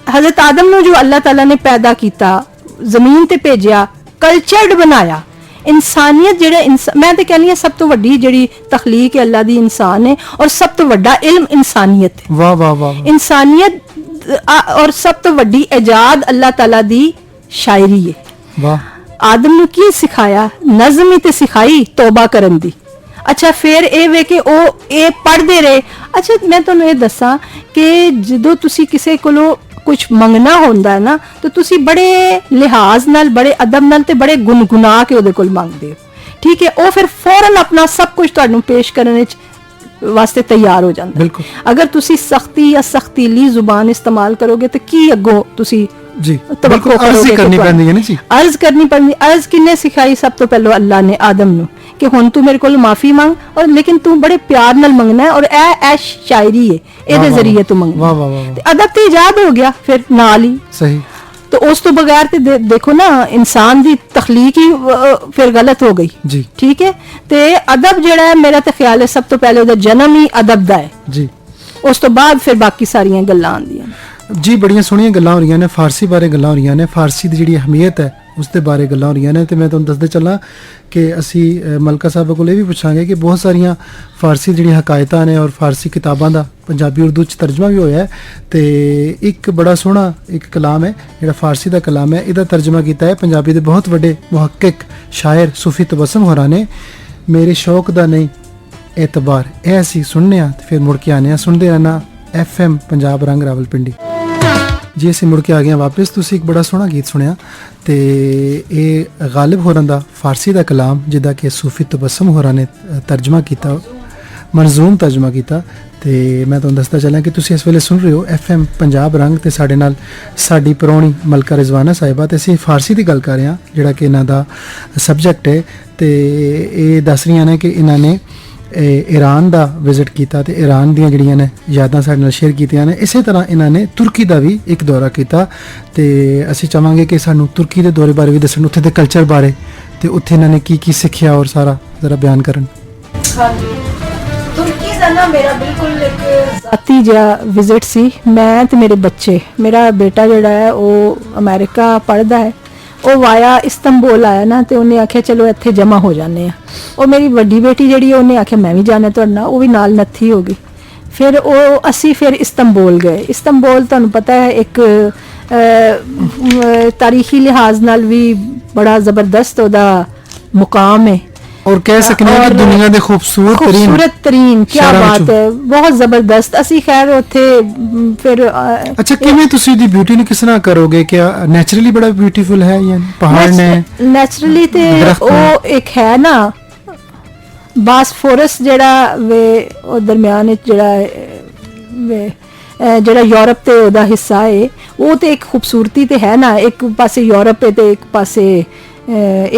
ਹਜ਼ਰਤ ਆਦਮ ਨੂੰ ਜੋ ਅੱਲਾਹ ਤਾਲਾ ਨੇ ਪੈਦਾ ਕੀਤਾ, ਜ਼ਮੀਨ ਤੇ ਭੇਜਿਆ, ਕਲਚਰਡ ਬਣਾਇਆ। ਇਨਸਾਨੀਅਤ ਜਿਹੜਾ ਮੈਂ ਤੇ ਕਹਿੰਦੀ ਹਾਂ ਸਭ ਤੋਂ ਵੱਡੀ ਜਿਹੜੀ ਤਖਲੀਕ ਹੈ ਅੱਲਾਹ ਦੀ ਇਨਸਾਨ ਹੈ, ਔਰ ਸਭ ਤੋਂ ਵੱਡਾ ਇਲਮ ਇਨਸਾਨੀਅਤ ਹੈ। ਵਾਹ ਵਾਹ ਵਾਹ ਵਾਹ। ਇਨਸਾਨੀਅਤ ਔਰ ਸਭ ਤੋਂ ਵੱਡੀ ਇਜਾਦ ਅੱਲਾਹ ਤਾਲਾ ਦੀ ਸ਼ਾਇਰੀ ਹੈ। ਵਾਹ। ਆਦਮ ਨੂੰ ਕੀ ਸਿਖਾਇਆ? ਨਜ਼ਮ ਹੀ ਤੇ ਸਿਖਾਈ ਤੌਬਾ ਕਰਨ ਦੀ। ਅੱਛਾ, ਫਿਰ ਇਹ ਵੇ ਕਿ ਉਹ ਇਹ ਪੜ੍ਹਦੇ ਰਹੇ। ਅੱਛਾ, ਮੈਂ ਤੁਹਾਨੂੰ ਇਹ ਦੱਸਾਂ ਕਿ ਜਦੋਂ ਤੁਸੀਂ ਕਿਸੇ ਕੋਲੋਂ ਕੁਝ ਮੰਗਣਾ ਹੁੰਦਾ ਹੈ ਨਾ, ਤਾਂ ਤੁਸੀਂ ਬੜੇ ਲਿਹਾਜ਼ ਨਾਲ, ਬੜੇ ਅਦਬ ਨਾਲ ਤੇ ਬੜੇ ਗੁਨਗੁਨਾ ਕੇ ਉਹਦੇ ਕੋਲ ਮੰਗਦੇ ਹੋ, ਠੀਕ ਹੈ। ਉਹ ਫਿਰ ਫੌਰਨ ਆਪਣਾ ਸਭ ਕੁਝ ਤੁਹਾਨੂੰ ਪੇਸ਼ ਕਰਨ ਵਿੱਚ ਵਾਸਤੇ ਤਿਆਰ ਹੋ ਜਾਂਦਾ। ਬਿਲਕੁਲ। ਅਗਰ ਤੁਸੀਂ ਸਖਤੀ ਜਾਂ ਸਖਤੀਲੀ ਜ਼ੁਬਾਨ ਇਸਤੇਮਾਲ ਕਰੋਗੇ ਤਾਂ ਕੀ ਅੱਗੋਂ ਤੁਸੀਂ ਜੀ ਤਵੱਕੋ ਬਿਲਕੁਲ, ਅਰਜ਼ ਕਰੋਗੇ ਹੀ ਕਿ ਕਰਨੀ ਤੁਹਾਨੂੰ- ਪੈਂਦੀ ਹੈ ਨਾ ਜੀ। अर्ज करनी पड़नी। अर्ज किन्ने सिखाई? सब तो पहले अल्लाह ने आदम नु कि हुन तू मेरे को माफी मांग, और लेकिन तू बड़े प्यार नाल मंगना है, और ए शायरी है, वाह, ਇਹਦੇ वाह, ਜ਼ਰੀਏ ਤੂੰ वाह, वाह, वाह, ਮੰਗਣਾ। वाह। ਤੇ ਅਦਬ ਤੇ ਇਜਾਦ ਹੋ ਗਿਆ ਫਿਰ ਨਾਲ ਹੀ। ਸਹੀ। तो उस तो बगैर ते देखो ना, इंसान दी तखलीक ही फिर गलत हो गई जी। ठीक है। ते अदब जेड़ा है, मेरा ते ख्याल है सब तो पहले ਉਹਦਾ जन्म ही अदब ਦਾ ਹੈ, ਜੀ ਉਸ ਤੋਂ ਬਾਅਦ ਫਿਰ ਬਾਕੀ ਸਾਰੀਆਂ ਗੱਲਾਂ ਆਉਂਦੀਆਂ ਨੇ। ਜੀ, ਬੜੀਆਂ ਸੋਹਣੀਆਂ ਗੱਲਾਂ ਹੋ ਰਹੀਆਂ ਨੇ, ਫਾਰਸੀ ਬਾਰੇ ਗੱਲਾਂ ਹੋ ਰਹੀਆਂ ਨੇ, ਫਾਰਸੀ ਦੀ ਜਿਹੜੀ ਅਹਿਮੀਅਤ ਹੈ ਉਸ ਦੇ ਬਾਰੇ ਗੱਲਾਂ ਹੋ ਰਹੀਆਂ ਨੇ। ਤੇ ਮੈਂ ਤੁਹਾਨੂੰ ਦੱਸਦੇ ਚੱਲਾਂ ਕਿ ਅਸੀਂ ਮਲਕਾ ਸਾਹਿਬ ਕੋਲ ਇਹ ਵੀ ਪੁੱਛਾਂਗੇ ਕਿ ਬਹੁਤ ਸਾਰੀਆਂ ਫਾਰਸੀ ਜਿਹੜੀਆਂ ਹਕਾਇਤਾਂ ਨੇ ਔਰ ਫਾਰਸੀ ਕਿਤਾਬਾਂ ਦਾ ਪੰਜਾਬੀ ਉਰਦੂ ਚ ਤਰਜਮਾ ਵੀ ਹੋਇਆ ਹੈ। ਤੇ ਇੱਕ ਬੜਾ ਸੋਹਣਾ ਇੱਕ ਕਲਾਮ ਹੈ ਜਿਹੜਾ ਫਾਰਸੀ ਦਾ ਕਲਾਮ ਹੈ, ਇਹਦਾ ਤਰਜਮਾ ਕੀਤਾ ਹੈ ਪੰਜਾਬੀ ਦੇ ਬਹੁਤ ਵੱਡੇ ਮੁਹੱਕਿਕ ਸ਼ਾਇਰ ਸੂਫੀ ਤਬਸਮ ਹੋਰਾਂ ਨੇ। ਮੇਰੇ ਸ਼ੌਕ ਦਾ ਨਹੀਂ एतबार। ਇਹ ਅਸੀਂ ਸੁਣਨੇ ਆ ਤੇ ਫਿਰ ਮੁੜ ਕੇ ਆਨੇ ਆ। ਸੁਣਦੇ ਰਹਿਣਾ FM ਪੰਜਾਬ ਰੰਗ ਰਾਵਲਪਿੰਡੀ। ਜੀ ਅਸੀਂ ਮੁੜ ਕੇ ਆ ਗਏ ਹਾਂ ਵਾਪਸ। ਤੁਸੀਂ ਇੱਕ ਬੜਾ ਸੋਹਣਾ ਗੀਤ ਸੁਣਿਆ ਤੇ ਇਹ ਗਾਲਿਬ ਹੋਰਾਂ ਦਾ ਫਾਰਸੀ ਦਾ ਕਲਾਮ ਜਿਹਦਾ ਕਿ ਸੂਫੀ ਤਬਸਮ ਹੋਰਾਂ ਨੇ ਤਰਜਮਾ ਕੀਤਾ, ਮਨਜ਼ੂਮ ਤਰਜਮਾ ਕੀਤਾ। ਤੇ ਮੈਂ ਤੁਹਾਨੂੰ ਦੱਸਦਾ ਚੱਲਾਂ ਕਿ ਤੁਸੀਂ ਇਸ ਵੇਲੇ ਸੁਣ ਰਹੇ ਹੋ FM ਪੰਜਾਬ ਰੰਗ ਤੇ ਸਾਡੇ ਨਾਲ ਸਾਡੀ ਪ੍ਰਾਹੁਣੀ ਮਲਕਾ ਰਿਜ਼ਵਾਨਾ ਸਾਹਿਬਾ, ਤੇ ਅਸੀਂ ਫਾਰਸੀ ਦੀ ਗੱਲ ਕਰ ਰਹੇ ਹਾਂ ਜਿਹੜਾ ਕਿ ਇਹਨਾਂ ਦਾ ਸਬਜੈਕਟ ਹੈ। ਤੇ ਇਹ ਦੱਸ ਰਹੀਆਂ ਨੇ ਕਿ ਇਹਨਾਂ ਨੇ ईरान ਦਾ ਵਿਜ਼ਿਟ ਕੀਤਾ ਤੇ ईरान ਦੀਆਂ ਜਿਹੜੀਆਂ ਨੇ ਯਾਦਾਂ ਸਾਡੇ ਨਾਲ ਸ਼ੇਅਰ ਕੀਤੀਆਂ ਨੇ। ਇਸੇ ਤਰ੍ਹਾਂ ਇਹਨਾਂ ਨੇ ਤੁਰਕੀ ਦਾ ਵੀ ਇੱਕ ਦੌਰਾ ਕੀਤਾ ਤੇ ਅਸੀਂ ਚਾਹਾਂਗੇ ਕਿ ਸਾਨੂੰ ਤੁਰਕੀ ਦੇ ਦੌਰੇ ਬਾਰੇ ਵੀ ਦੱਸਣ, ਉੱਥੇ ਦੇ ਕਲਚਰ ਬਾਰੇ ਤੇ ਉੱਥੇ ਇਹਨਾਂ ਨੇ ਕੀ ਕੀ ਸਿੱਖਿਆ ਔਰ ਸਾਰਾ ਜ਼ਰਾ ਬਿਆਨ ਕਰਨ। ਹਾਂਜੀ, ਤੁਰਕੀ ਦਾ ਨਾ ਮੇਰਾ ਬਿਲਕੁਲ ਇੱਕ ਜ਼ਾਤੀ ਜਿਹਾ ਵਿਜ਼ਿਟ ਸੀ। ਮੈਂ ਤੇ ਮੇਰੇ ਬੱਚੇ, ਮੇਰਾ ਬੇਟਾ ਜਿਹੜਾ ਹੈ ਉਹ ਅਮਰੀਕਾ ਪੜ੍ਹਦਾ ਹੈ, ਉਹ ਵਾਇਆ ਇਸਤੰਬੁਲ ਆਇਆ ਨਾ, ਤੇ ਉਹਨੇ ਆਖਿਆ ਚਲੋ ਇੱਥੇ ਜਮ੍ਹਾਂ ਹੋ ਜਾਂਦੇ ਆ। ਉਹ ਮੇਰੀ ਵੱਡੀ ਬੇਟੀ ਜਿਹੜੀ ਉਹਨੇ ਆਖਿਆ ਮੈਂ ਵੀ ਜਾਣਾ ਤੁਹਾਡੇ ਨਾਲ, ਉਹ ਵੀ ਨਾਲ ਨੱਥੀ ਹੋ ਗਈ। ਫਿਰ ਅਸੀਂ ਫਿਰ ਇਸਤੰਬੁਲ ਗਏ। ਇਸਤੰਬੁਲ ਤੁਹਾਨੂੰ ਪਤਾ ਹੈ ਇੱਕ ਤਾਰੀਖੀ ਲਿਹਾਜ਼ ਨਾਲ ਵੀ ਬੜਾ ਜ਼ਬਰਦਸਤ ਉਹਦਾ ਮੁਕਾਮ ਹੈ और कह सकते हैं कि दुनिया के खूबसूरत तरीन क्या बात है, बहुत जबरदस्त। ਅਸੀਂ ਖੈਰ ਉੱਥੇ ਫਿਰ अच्छा ਕਿਵੇਂ ਤੁਸੀਂ ਦੀ ਬਿਊਟੀ ਨੂੰ ਕਿਸ ਤਰ੍ਹਾਂ ਕਰੋਗੇ? क्या नेचुरली बड़ा ब्यूटीफुल है या पहाड़ ने नेचुरली ਤੇ ਉਹ ਇੱਕ ਹੈ ਨਾ ਬਾਸਫੋਰਸ ਜਿਹੜਾ ਵੇ ਉਹ ਦਰਮਿਆਨ ਵਿੱਚ ਜਿਹੜਾ ਯੂਰਪ ਤੇ ਉਹਦਾ ਹਿੱਸਾ ਹੈ, ਉਹ ਤੇ ਇੱਕ ਖੂਬਸੂਰਤੀ ਤੇ ਹੈ ਨਾ। ਇੱਕ ਪਾਸੇ ਯੂਰਪ ਹੈ ਤੇ ਇੱਕ ਪਾਸੇ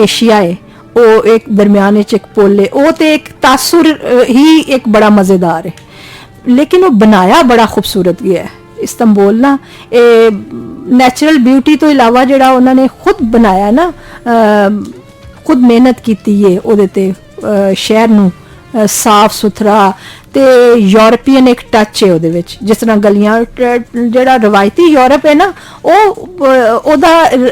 ਏਸ਼ੀਆ ਹੈ, ਉਹ ਇੱਕ ਦਰਮਿਆਨ ਵਿੱਚ ਇੱਕ ਪੁੱਲ ਹੈ। ਉਹ ਤੇ ਇੱਕ ਤਾਸੁਰ ਹੀ ਇੱਕ ਬੜਾ ਮਜ਼ੇਦਾਰ ਹੈ, ਲੇਕਿਨ ਉਹ ਬਣਾਇਆ ਬੜਾ ਖੂਬਸੂਰਤ ਗਿਆ ਹੈ। ਇਸਤੰਬੁਲ ਨਾ ਇਹ ਨੈਚੁਰਲ ਬਿਊਟੀ ਤੋਂ ਇਲਾਵਾ ਜਿਹੜਾ ਉਹਨਾਂ ਨੇ ਖੁਦ ਬਣਾਇਆ ਨਾ, ਖੁਦ ਮਿਹਨਤ ਕੀਤੀ ਹੈ ਉਹਦੇ ਤੇ, ਸ਼ਹਿਰ ਨੂੰ ਸਾਫ ਸੁਥਰਾ ਤੇ ਯੂਰਪੀਅਨ ਇੱਕ ਟੱਚ ਹੈ ਉਹਦੇ ਵਿੱਚ। ਜਿਸ ਤਰ੍ਹਾਂ ਗਲੀਆਂ, ਜਿਹੜਾ ਰਵਾਇਤੀ ਯੂਰਪ ਹੈ ਨਾ, ਉਹਦਾ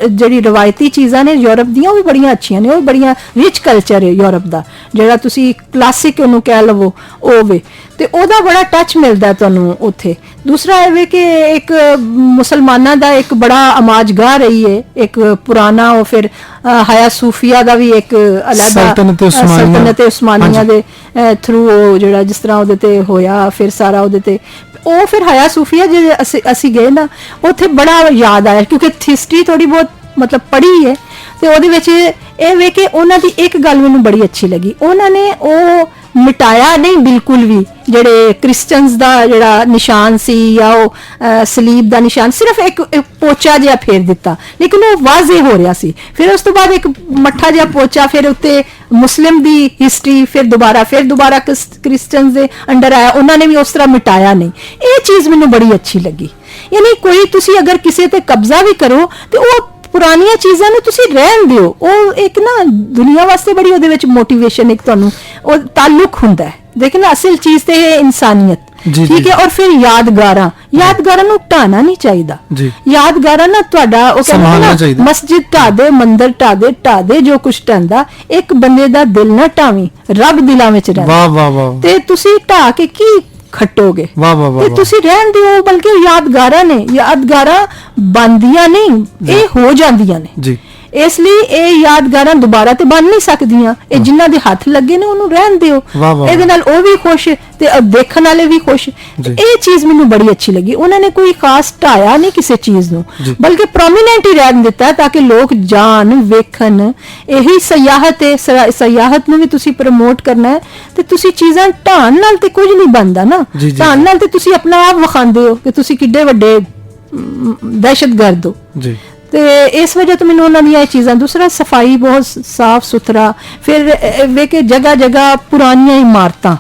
ਜਿਹੜੀ ਰਵਾਇਤੀ ਚੀਜ਼ਾਂ ਨੇ ਯੂਰਪ ਦੀਆਂ ਉਹ ਵੀ ਬੜੀਆਂ ਅੱਛੀਆਂ ਨੇ, ਉਹ ਵੀ ਬੜੀਆਂ ਰਿਚ ਕਲਚਰ ਹੈ ਯੂਰਪ ਦਾ, ਜਿਹੜਾ ਤੁਸੀਂ ਕਲਾਸਿਕ ਉਹਨੂੰ ਕਹਿ ਲਵੋ ਉਹ ਵੇ, ਤੇ ਉਹਦਾ ਬੜਾ ਟੱਚ ਮਿਲਦਾ ਤੁਹਾਨੂੰ ਉੱਥੇ। ਦੂਸਰਾ ਇਹ ਵੇ ਕਿ ਇੱਕ ਮੁਸਲਮਾਨਾਂ ਦਾ ਇੱਕ ਬੜਾ ਅਮਾਜਗਾਹ ਰਹੀ ਹੈ, ਇੱਕ ਪੁਰਾਣਾ, ਉਹ ਫਿਰ ਹਯਾ ਸੂਫੀਆ ਦਾ ਵੀ ਇੱਕ ਅਲੱਗਾ ਸਲਤਨਤ ਉਸਮਾਨੀਆ ਦੇ ਥਰੂ ਉਹ ਜਿਹੜਾ ਜਿਸ ਤਰ੍ਹਾਂ ਉਹਦੇ ਤੇ ਹੋਇਆ, ਫਿਰ ਸਾਰਾ ਉਹਦੇ ਤੇ ਉਹ ਫਿਰ ਹਯਾ ਸੂਫੀਆ ਜੇ ਅਸੀਂ ਗਏ ਨਾ, ਉੱਥੇ ਬੜਾ ਯਾਦ ਆਇਆ ਕਿਉਂਕਿ ਹਿਸਟਰੀ ਥੋੜੀ ਬਹੁਤ ਮਤਲਬ ਪੜ੍ਹੀ ਹੈ। ਤੇ ਉਹਦੇ ਵਿੱਚ ਇਹ ਵੇ ਕਿ ਉਹਨਾਂ ਦੀ ਇੱਕ ਗੱਲ ਮੈਨੂੰ ਬੜੀ ਅੱਛੀ ਲੱਗੀ, ਉਹਨਾਂ ਨੇ ਉਹ ਮਿਟਾਇਆ ਨਹੀਂ ਬਿਲਕੁਲ ਵੀ। ਜਿਹੜੇ ਕ੍ਰਿਸਚੀਅਨਸ ਦਾ ਜਿਹੜਾ ਨਿਸ਼ਾਨ ਸੀ ਜਾਂ ਉਹ ਸਲੀਬ ਦਾ ਨਿਸ਼ਾਨ, ਸਿਰਫ ਇੱਕ ਪੋਚਾ ਜਿਹਾ ਫੇਰ ਦਿੱਤਾ, ਲੇਕਿਨ ਉਹ ਵਾਜ਼ੇ ਹੋ ਰਿਹਾ ਸੀ। ਫਿਰ ਉਸ ਤੋਂ ਬਾਅਦ ਇੱਕ ਮੱਠਾ ਜਿਹਾ ਪੋਚਾ, ਫਿਰ ਉੱਤੇ ਮੁਸਲਿਮ ਦੀ ਹਿਸਟਰੀ, ਫਿਰ ਦੁਬਾਰਾ ਕ੍ਰਿਸਚੀਅਨਸ ਦੇ ਅੰਡਰ ਆਇਆ, ਉਹਨਾਂ ਨੇ ਵੀ ਉਸ ਤਰ੍ਹਾਂ ਮਿਟਾਇਆ ਨਹੀਂ। ਇਹ ਚੀਜ਼ ਮੈਨੂੰ ਬੜੀ ਅੱਛੀ ਲੱਗੀ। ਯਾਨੀ ਕੋਈ ਤੁਸੀਂ ਅਗਰ ਕਿਸੇ ਤੇ ਕਬਜ਼ਾ ਵੀ ਕਰੋ ਤੇ ਉਹ ਪੁਰਾਣੀਆਂ ਚੀਜ਼ਾਂ ਨੂੰ ਤੁਸੀਂ ਰਹਿਣ ਦਿਓ। ਉਹ ਇੱਕ ਨਾ ਦੁਨੀਆ ਵਾਸਤੇ ਬੜੀ ਉਹਦੇ ਵਿੱਚ ਮੋਟੀਵੇਸ਼ਨ, ਇੱਕ ਤੁਹਾਨੂੰ ਉਹ ਤਾਲੁਕ ਹੁੰਦਾ ਹੈ। ਲੇਕਿਨ ਅਸਲ ਚੀਜ਼ ਤੇ ਹੈ ਇਨਸਾਨੀਅਤ, ਠੀਕ ਹੈ। ਔਰ ਫਿਰ ਯਾਦਗਾਰਾਂ ਨੂੰ ਢਾਣਾ ਨਹੀਂ ਚਾਹੀਦਾ। ਯਾਦਗਾਰਾਂ ਨਾ ਤੁਹਾਡਾ ਉਹ ਕਹਿੰਦੇ ਨਾ, ਮਸਜਿਦ ਢਾ ਦੇ, ਮੰਦਰ ਢਾ ਦੇ ਜੋ ਕੁਛ ਢਾਂਦਾ, ਇੱਕ ਬੰਦੇ ਦਾ ਦਿਲ ਨਾ ਢਾਵੀਂ, ਰੱਬ ਦਿਲਾਂ ਵਿੱਚ ਰਹਿੰਦਾ। ਤੇ ਤੁਸੀਂ ਢਾ ਕੇ ਕੀ ਖੱਟੋਗੇ? ਤੇ ਤੁਸੀਂ ਰਹਿਣ ਦਿਓ। ਬਲਕਿ ਯਾਦਗਾਰਾਂ ਬਣਦੀਆਂ ਨਹੀਂ, ਇਹ ਹੋ ਜਾਂਦੀਆਂ ਨੇ। ਇਸ ਲਈ ਇਹ ਯਾਦਗਾਰਾਂ ਦੁਬਾਰਾ ਤੇ ਬਣ ਨਹੀਂ ਸਕਦੀਆਂ। ਇਹ ਜਿਨ੍ਹਾਂ ਦੇ ਹੱਥ ਲੱਗੇ ਨੇ ਉਹਨੂੰ ਰਹਿਣ ਦਿਓ, ਇਹਦੇ ਨਾਲ ਉਹ ਵੀ ਖੁਸ਼ ਤੇ ਦੇਖਣ ਵਾਲੇ ਵੀ ਖੁਸ਼। ਇਹ ਚੀਜ਼ ਮੈਨੂੰ ਬੜੀ ਅੱਛੀ ਲੱਗੀ। ਉਹਨਾਂ ਨੇ ਕੋਈ ਖਾਸ ਢਾਇਆ ਨਹੀਂ ਕਿਸੇ ਚੀਜ਼ ਨੂੰ, ਬਲਕਿ ਪ੍ਰੋਮੀਨੈਂਟ ਹੀ ਰਹਿਣ ਦਿੱਤਾ ਤਾਂ ਕਿ ਲੋਕ ਜਾਣ, ਵੇਖਣ। ਇਹੀ ਸਿਆਹਤ ਹੈ। ਸਿਆਹਤ ਨੂੰ ਵੀ ਤੁਸੀਂ ਪ੍ਰਮੋਟ ਕਰਨਾ ਹੈ ਤੇ ਤੁਸੀਂ ਚੀਜ਼ਾਂ ਢਾਣ ਨਾਲ ਤੇ ਕੁਝ ਨਹੀਂ ਬਣਦਾ ਨਾ। ਢਾਣ ਨਾਲ ਤੇ ਤੁਸੀਂ ਆਪਣਾ ਆਪ ਵਿਖਾਉਂਦੇ ਹੋ ਕਿ ਤੁਸੀਂ ਕਿੱਡੇ ਵੱਡੇ ਦਹਿਸ਼ਤਗਰਦ ਹੋ। ਤੇ ਇਸ ਵਜ੍ਹਾ ਤੋਂ ਮੈਨੂੰ ਉਹਨਾਂ ਦੀਆਂ ਇਹ ਚੀਜ਼ਾਂ, ਦੂਸਰਾ ਸਫਾਈ ਬਹੁਤ ਸਾਫ ਸੁਥਰਾ। ਫਿਰ ਵੇਖੇ ਜਗ੍ਹਾ ਪੁਰਾਣੀਆਂ ਇਮਾਰਤਾਂ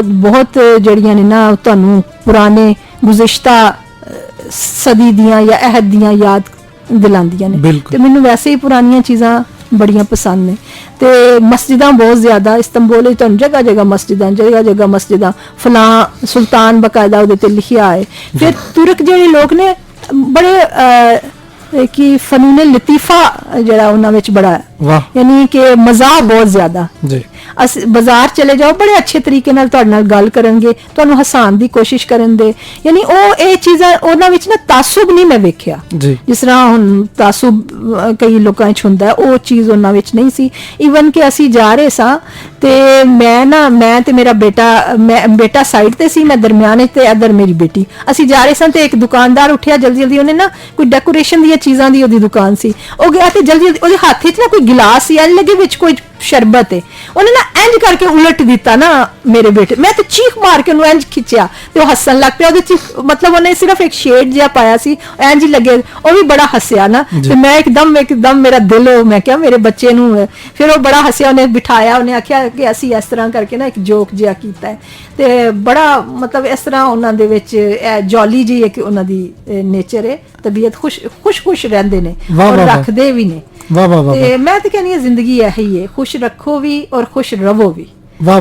ਬਹੁਤ ਜਿਹੜੀਆਂ ਨੇ ਨਾ, ਤੁਹਾਨੂੰ ਪੁਰਾਣੇ ਗੁਜ਼ਿਸ਼ਤਾ ਸਦੀ ਦੀਆਂ ਜਾਂ ਅਹਿਦ ਦੀਆਂ ਯਾਦ ਦਿਲਾਉਂਦੀਆਂ ਨੇ। ਤੇ ਮੈਨੂੰ ਵੈਸੇ ਹੀ ਪੁਰਾਣੀਆਂ ਚੀਜ਼ਾਂ ਬੜੀਆਂ ਪਸੰਦ ਨੇ। ਤੇ ਮਸਜਿਦਾਂ ਬਹੁਤ ਜ਼ਿਆਦਾ, ਇਸਤੰਬੁਲ ਵਿੱਚ ਤੁਹਾਨੂੰ ਜਗ੍ਹਾ ਮਸਜਿਦਾਂ, ਫਲਾਂ ਸੁਲਤਾਨ ਬਕਾਇਦਾ ਉਹਦੇ ਤੇ ਲਿਖਿਆ ਹੈ। ਫਿਰ ਤੁਰਕ ਜਿਹੜੇ ਲੋਕ ਨੇ ਬੜੇ ਕਿ ਫਨੂਨ ਲਤੀਫਾ ਜਿਹੜਾ ਉਹਨਾਂ ਵਿੱਚ ਬੜਾ ਹੈ, ਯਾਨੀ ਕਿ ਮਜ਼ਾਹ ਬਹੁਤ ਜ਼ਿਆਦਾ। ਅਸੀਂ ਬਾਜ਼ਾਰ ਚਲੇ ਜਾਓ, ਬੜੇ ਅੱਛੇ ਤਰੀਕੇ ਨਾਲ ਤੁਹਾਡੇ ਨਾਲ ਗੱਲ ਕਰਨਗੇ, ਤੁਹਾਨੂੰ ਹਸਾਉਣ ਦੀ ਕੋਸ਼ਿਸ਼ ਕਰਨਗੇ। ਯਾਨੀ ਉਹ ਇਹ ਚੀਜ਼ਾਂ ਉਹਨਾਂ ਵਿੱਚ ਨਾ ਤਾਸੁਬ ਨਹੀਂ ਮੈਂ ਵੇਖਿਆ, ਜਿਸ ਤਰ੍ਹਾਂ ਹੁਣ ਤਾਸੁਬ ਕਈ ਲੋਕਾਂ 'ਚ ਹੁੰਦਾ, ਉਹ ਚੀਜ਼ ਉਹਨਾਂ ਵਿੱਚ ਨਹੀਂ ਸੀ। ਈਵਨ ਕਿ ਅਸੀਂ ਜਾ ਰਹੇ ਸਾਂ ਤੇ ਮੈਂ ਤੇ ਮੇਰਾ ਬੇਟਾ ਸਾਈਡ ਤੇ ਸੀ, ਮੈਂ ਦਰਮਿਆਨ ਤੇ ਇੱਧਰ ਮੇਰੀ ਬੇਟੀ। ਅਸੀਂ ਜਾ ਰਹੇ ਸਾਂ ਤੇ ਇੱਕ ਦੁਕਾਨਦਾਰ ਉੱਠਿਆ ਜਲਦੀ, ਉਹਨੇ ਨਾ ਕੋਈ ਡੈਕੋਰੇਸ਼ਨ ਦੀਆਂ ਚੀਜ਼ਾਂ ਦੀ ਉਹਦੀ ਦੁਕਾਨ ਸੀ। ਉਹ ਗਿਆ ਤੇ ਜਲਦੀ ਉਹਦੇ ਹੱਥ 'ਚ ਨਾ ਕੋਈ ਗਿਲਾਸ ਸੀ, ਇੰਝ ਲੱਗੇ ਵਿੱਚ ਕੋਈ ਸ਼ਰਬਤ ਹੈ। ਉਹਨੇ ਨਾ ਇੰਝ ਕਰਕੇ ਉਲਟ ਦਿੱਤਾ ਨਾ ਮੇਰੇ ਬੇਟੇ। ਮੈਂ ਤੇ ਚੀਖ ਮਾਰ ਕੇ ਉਹਨੂੰ ਇੰਝ ਖਿੱਚਿਆ ਤੇ ਉਹ ਹੱਸਣ ਲੱਗ ਪਿਆ। ਉਹਦੇ 'ਚ ਮਤਲਬ ਉਹਨੇ ਸਿਰਫ ਇੱਕ ਸ਼ੇਡ ਜਿਹਾ ਪਾਇਆ ਸੀ, ਇੰਝ ਲੱਗੇ, ਉਹ ਵੀ ਬੜਾ ਹੱਸਿਆ ਨਾ। ਤੇ ਮੈਂ ਇੱਕਦਮ ਮੇਰਾ ਦਿਲ, ਮੈਂ ਕਿਹਾ ਮੇਰੇ ਬੱਚੇ ਨੂੰ, ਫਿਰ ਉਹ ਬੜਾ ਹੱਸਿਆ। ਉਹਨੇ ਬਿਠਾਇਆ, ਉਹਨੇ ਆਖਿਆ ਕਿ ਅਸੀਂ ਇਸ ਤਰ੍ਹਾਂ ਕਰਕੇ ਨਾ ਇੱਕ ਜੋਕ ਜਿਹਾ ਕੀਤਾ ਹੈ। ਤੇ ਬੜਾ ਮਤਲਬ ਇਸ ਤਰ੍ਹਾਂ ਉਹਨਾਂ ਦੇ ਵਿੱਚ ਜੌਲੀ ਜੀ ਇੱਕ ਉਹਨਾਂ ਦੀ ਨੇਚਰ ਹੈ, ਤਬੀਅਤ ਖੁਸ਼ ਰਹਿੰਦੇ ਨੇ ਔਰ ਰੱਖਦੇ ਵੀ ਨੇ। ਤੇ ਮੈਂ ਤਾਂ ਕਹਿੰਦੀ ਹਾਂ ਜ਼ਿੰਦਗੀ ਇਹੀ ਹੈ, ਖੁਸ਼ ਰੱਖੋ ਵੀ ਔਰ ਖੁਸ਼ ਰਵੋ ਵੀ। ਵਾਹ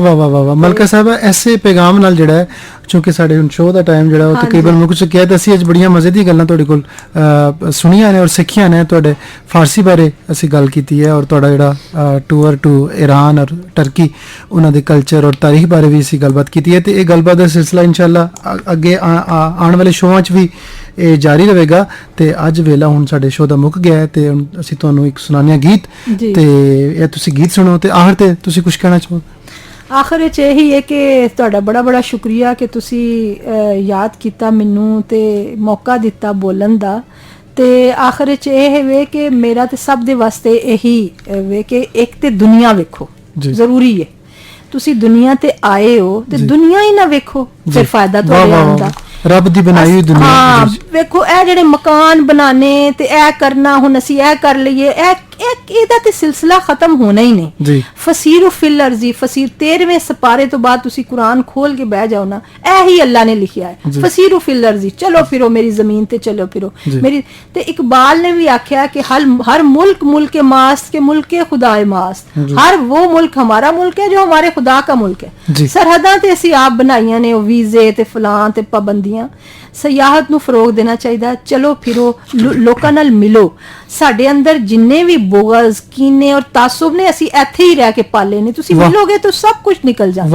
ਮਲਕਾ ਸਾਹਿਬ, ਐਸੇ ਪੈਗਾਮ ਨਾਲ ਜਿਹੜਾ ਹੈ, ਕਿਉਂਕਿ ਸਾਡੇ ਹੁਣ ਸ਼ੋਅ ਦਾ ਟਾਈਮ ਜਿਹੜਾ ਉਹ ਤਕਰੀਬਨ ਮੁੱਕ ਚੁੱਕਿਆ, ਤੇ ਅਸੀਂ ਅੱਜ ਬੜੀਆਂ ਮਜ਼ੇ ਦੀ ਗੱਲਾਂ ਤੁਹਾਡੇ ਕੋਲ ਸੁਣੀਆਂ ਨੇ ਔਰ ਸਿੱਖੀਆਂ ਨੇ। ਤੁਹਾਡੇ ਫਾਰਸੀ ਬਾਰੇ ਅਸੀਂ ਗੱਲ ਕੀਤੀ ਹੈ ਔਰ ਤੁਹਾਡਾ ਜਿਹੜਾ ਟੂਰ ਟੂ ਈਰਾਨ ਔਰ ਟਰਕੀ, ਉਹਨਾਂ ਦੇ ਕਲਚਰ ਔਰ ਤਾਰੀਖ ਬਾਰੇ ਵੀ ਅਸੀਂ ਗੱਲਬਾਤ ਕੀਤੀ ਹੈ। ਤੇ ਇਹ ਗੱਲਬਾਤ ਦਾ ਸਿਲਸਿਲਾ ਇਨਸ਼ਾਅੱਲਾ ਅੱਗੇ ਆਉਣ ਵਾਲੇ ਸ਼ੋਆਂ 'ਚ ਵੀ ਇਹ ਜਾਰੀ ਰਹੇਗਾ। ਤੇ ਅੱਜ ਵੇਲਾ ਹੁਣ ਸਾਡੇ ਸ਼ੋਅ ਦਾ ਮੁੱਕ ਗਿਆ ਹੈ ਤੇ ਹੁਣ ਅਸੀਂ ਤੁਹਾਨੂੰ ਇੱਕ ਸੁਣਾਉਂਦੇ ਹਾਂ ਗੀਤ, ਤੇ ਇਹ ਤੁਸੀਂ ਗੀਤ ਸੁਣੋ ਤੇ ਆਖਰ ਤੇ ਤੁਸੀਂ ਕੁਝ ਕਹਿਣਾ ਚਾਹੋ? ਆਖਰ ਵਿੱਚ ਇਹੀ ਹੈ ਕਿ ਤੁਹਾਡਾ ਬੜਾ ਸ਼ੁਕਰੀਆ ਕਿ ਤੁਸੀਂ ਯਾਦ ਕੀਤਾ ਮੈਨੂੰ ਤੇ ਮੌਕਾ ਦਿੱਤਾ ਬੋਲਣ ਦਾ। ਤੇ ਆਖਰ ਵਿੱਚ ਇਹ ਵੇ ਕਿ ਮੇਰਾ ਤੇ ਸਭ ਦੇ ਵਾਸਤੇ ਇਹੀ ਵੇ ਕਿ ਇੱਕ ਤੇ ਦੁਨੀਆ ਵੇਖੋ, ਜ਼ਰੂਰੀ ਹੈ। ਤੁਸੀਂ ਦੁਨੀਆ ਤੇ ਆਏ ਹੋ ਤੇ ਦੁਨੀਆ ਹੀ ਨਾ ਵੇਖੋ, ਫਿਰ ਫਾਇਦਾ ਤੁਹਾਡੇ ਆਉਣ ਦਾ। ਰੱਬ ਦੀ ਬਣਾਈ ਹੋਈ ਦੁਨੀਆ। ਹਾਂ ਵੇਖੋ, ਇਹ ਜਿਹੜੇ ਮਕਾਨ ਬਣਾਣੇ ਤੇ ਇਹ ਕਰਨਾ, ਹੁਣ ਅਸੀਂ ਇਹ ਕਰ ਲਈਏ, ਇਹਦਾ ਤੇ ਸਿਲਸਿਲਾ ਖਤਮ ਹੋਣਾ ਹੀ ਨਹੀਂ। ਫਸੀਰ ਫਿਲ ਅਰਜ਼ੀ, ਫਸੀਰ 13ਵੇਂ ਸਪਾਰੇ ਤੋਂ ਬਾਅਦ ਤੁਸੀਂ ਕੁਰਾਨ ਖੋਲ ਕੇ ਬਹਿ ਜਾਓ ਨਾ, ਇਹ ਹੀ ਅੱਲਾ ਨੇ ਲਿਖਿਆ ਹੈ, ਫਸੀਰ ਫਿਲ ਅਰਜ਼ੀ, ਚਲੋ ਫਿਰੋ ਮੇਰੀ ਜ਼ਮੀਨ ਤੇ ਚਲੋ ਫਿਰੋ ਮੇਰੀ। ਤੇ ਇਕਬਾਲ ਨੇ ਵੀ ਆਖਿਆ ਕਿ हर मुल्क मुल्क मास्त के मुल्क खुदा मास्त, हर वो मुल्क हमारा मुल्क है जो हमारे खुदा का मुल्क है। सरहदां ते ਅਸੀਂ ਆਪ ਬਣਾਈਆਂ ਨੇ, ਉਹ ਵੀਜ਼ੇ ਤੇ ਫਲਾਂ ਤੇ ਪਾਬੰਦੀਆਂ। ਸਿਆਹਤ ਨੂੰ ਫਰੋਗ ਦੇਣਾ ਚਾਹੀਦਾ। ਚਲੋ ਫਿਰੋ, ਲੋਕਾਂ ਨਾਲ ਮਿਲੋ। ਸਾਡੇ ਅੰਦਰ ਜਿੰਨੇ ਵੀ ਬੋਗਜ਼, ਕੀਨੇ ਔਰ ਤਾਸੁਬ ਨੇ, ਅਸੀਂ ਇੱਥੇ ਹੀ ਰਹਿ ਕੇ ਪਾਲੇ ਨੇ। ਤੁਸੀਂ ਮਿਲੋਗੇ ਤਾਂ ਸਭ ਕੁਝ ਨਿਕਲ ਜਾਣਾ।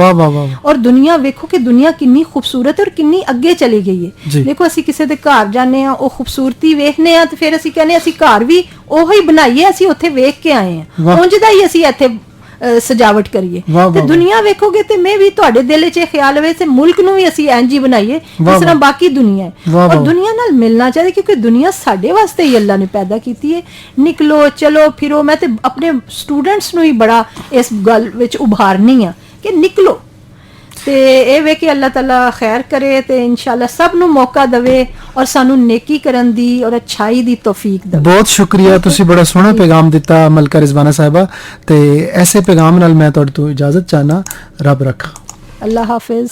ਔਰ ਦੁਨੀਆ ਵੇਖੋ ਕਿ ਦੁਨੀਆ ਕਿੰਨੀ ਖੂਬਸੂਰਤ ਔਰ ਕਿੰਨੀ ਅੱਗੇ ਚਲੀ ਗਈ ਹੈ। ਦੇਖੋ, ਅਸੀਂ ਕਿਸੇ ਦੇ ਘਰ ਜਾਂਦੇ ਹਾਂ, ਉਹ ਖੂਬਸੂਰਤੀ ਵੇਖਨੇ ਆ ਤੇ ਫਿਰ ਅਸੀਂ ਕਹਿੰਦੇ ਅਸੀਂ ਘਰ ਵੀ ਉਹੀ ਬਣਾਈਏ, ਅਸੀਂ ਉੱਥੇ ਵੇਖ ਕੇ ਆਏ ਹਾਂ, ਉਂਝ ਦਾ ਹੀ ਅਸੀਂ ਇੱਥੇ ਸਜਾਵਟ ਕਰੀਏ ਵਾਹ, ਤੇ ਵਾਹ, ਦੁਨੀਆ ਵੇਖੋਗੇ ਤੇ ਮੈਂ ਵੀ ਤੁਹਾਡੇ ਦਿਲ 'ਚ ਇਹ ਖਿਆਲ ਹੋਵੇ ਤੇ ਮੁਲਕ ਨੂੰ ਵੀ ਅਸੀਂ ਇੰਜ ਹੀ ਬਣਾਈਏ ਜਿਸ ਤਰ੍ਹਾਂ ਬਾਕੀ ਦੁਨੀਆ ਹੈ ਵਾਹ, ਔਰ ਵਾਹ। ਦੁਨੀਆ ਨਾਲ ਮਿਲਣਾ ਚਾਹੀਦਾ ਕਿਉਂਕਿ ਦੁਨੀਆ ਸਾਡੇ ਵਾਸਤੇ ਹੀ ਅੱਲਾ ਨੇ ਪੈਦਾ ਕੀਤੀ ਹੈ। ਨਿਕਲੋ ਚਲੋ ਫਿਰੋ, ਮੈਂ ਤੇ ਆਪਣੇ ਸਟੂਡੈਂਟਸ ਨੂੰ ਹੀ ਬੜਾ ਇਸ ਗੱਲ ਵਿੱਚ ਉਭਾਰਨੀ ਆ ਕਿ ਨਿਕਲੋ ਤੇ ਇਹ ਵੇ ਕਿ ਅੱਲਾਹ ਤਾਲਾ ਖੈਰ ਕਰੇ ਤੇ ਇਨਸ਼ਾਅੱਲਾ ਸਭ ਨੂੰ ਮੌਕਾ ਦੇਵੇ ਔਰ ਸਾਨੂੰ ਨੇਕੀ ਕਰਨ ਦੀ ਔਰ ਅੱਛਾਈ ਦੀ ਤੌਫੀਕ ਦੇਵੇ। ਬਹੁਤ ਸ਼ੁਕਰੀਆ, ਤੁਸੀਂ ਬੜਾ ਸੋਹਣਾ ਪੈਗਾਮ ਦਿੱਤਾ ਮਲਕਾ ਰਿਜ਼ਵਾਨਾ ਸਾਹਿਬਾ, ਤੇ ਐਸੇ ਪੈਗਾਮ ਨਾਲ ਮੈਂ ਤੁਹਾਡੇ ਤੋਂ ਇਜਾਜ਼ਤ ਚਾਹਨਾ। ਰੱਬ ਰੱਖਾ। ਅੱਲਾਹ ਹਾਫਿਜ਼।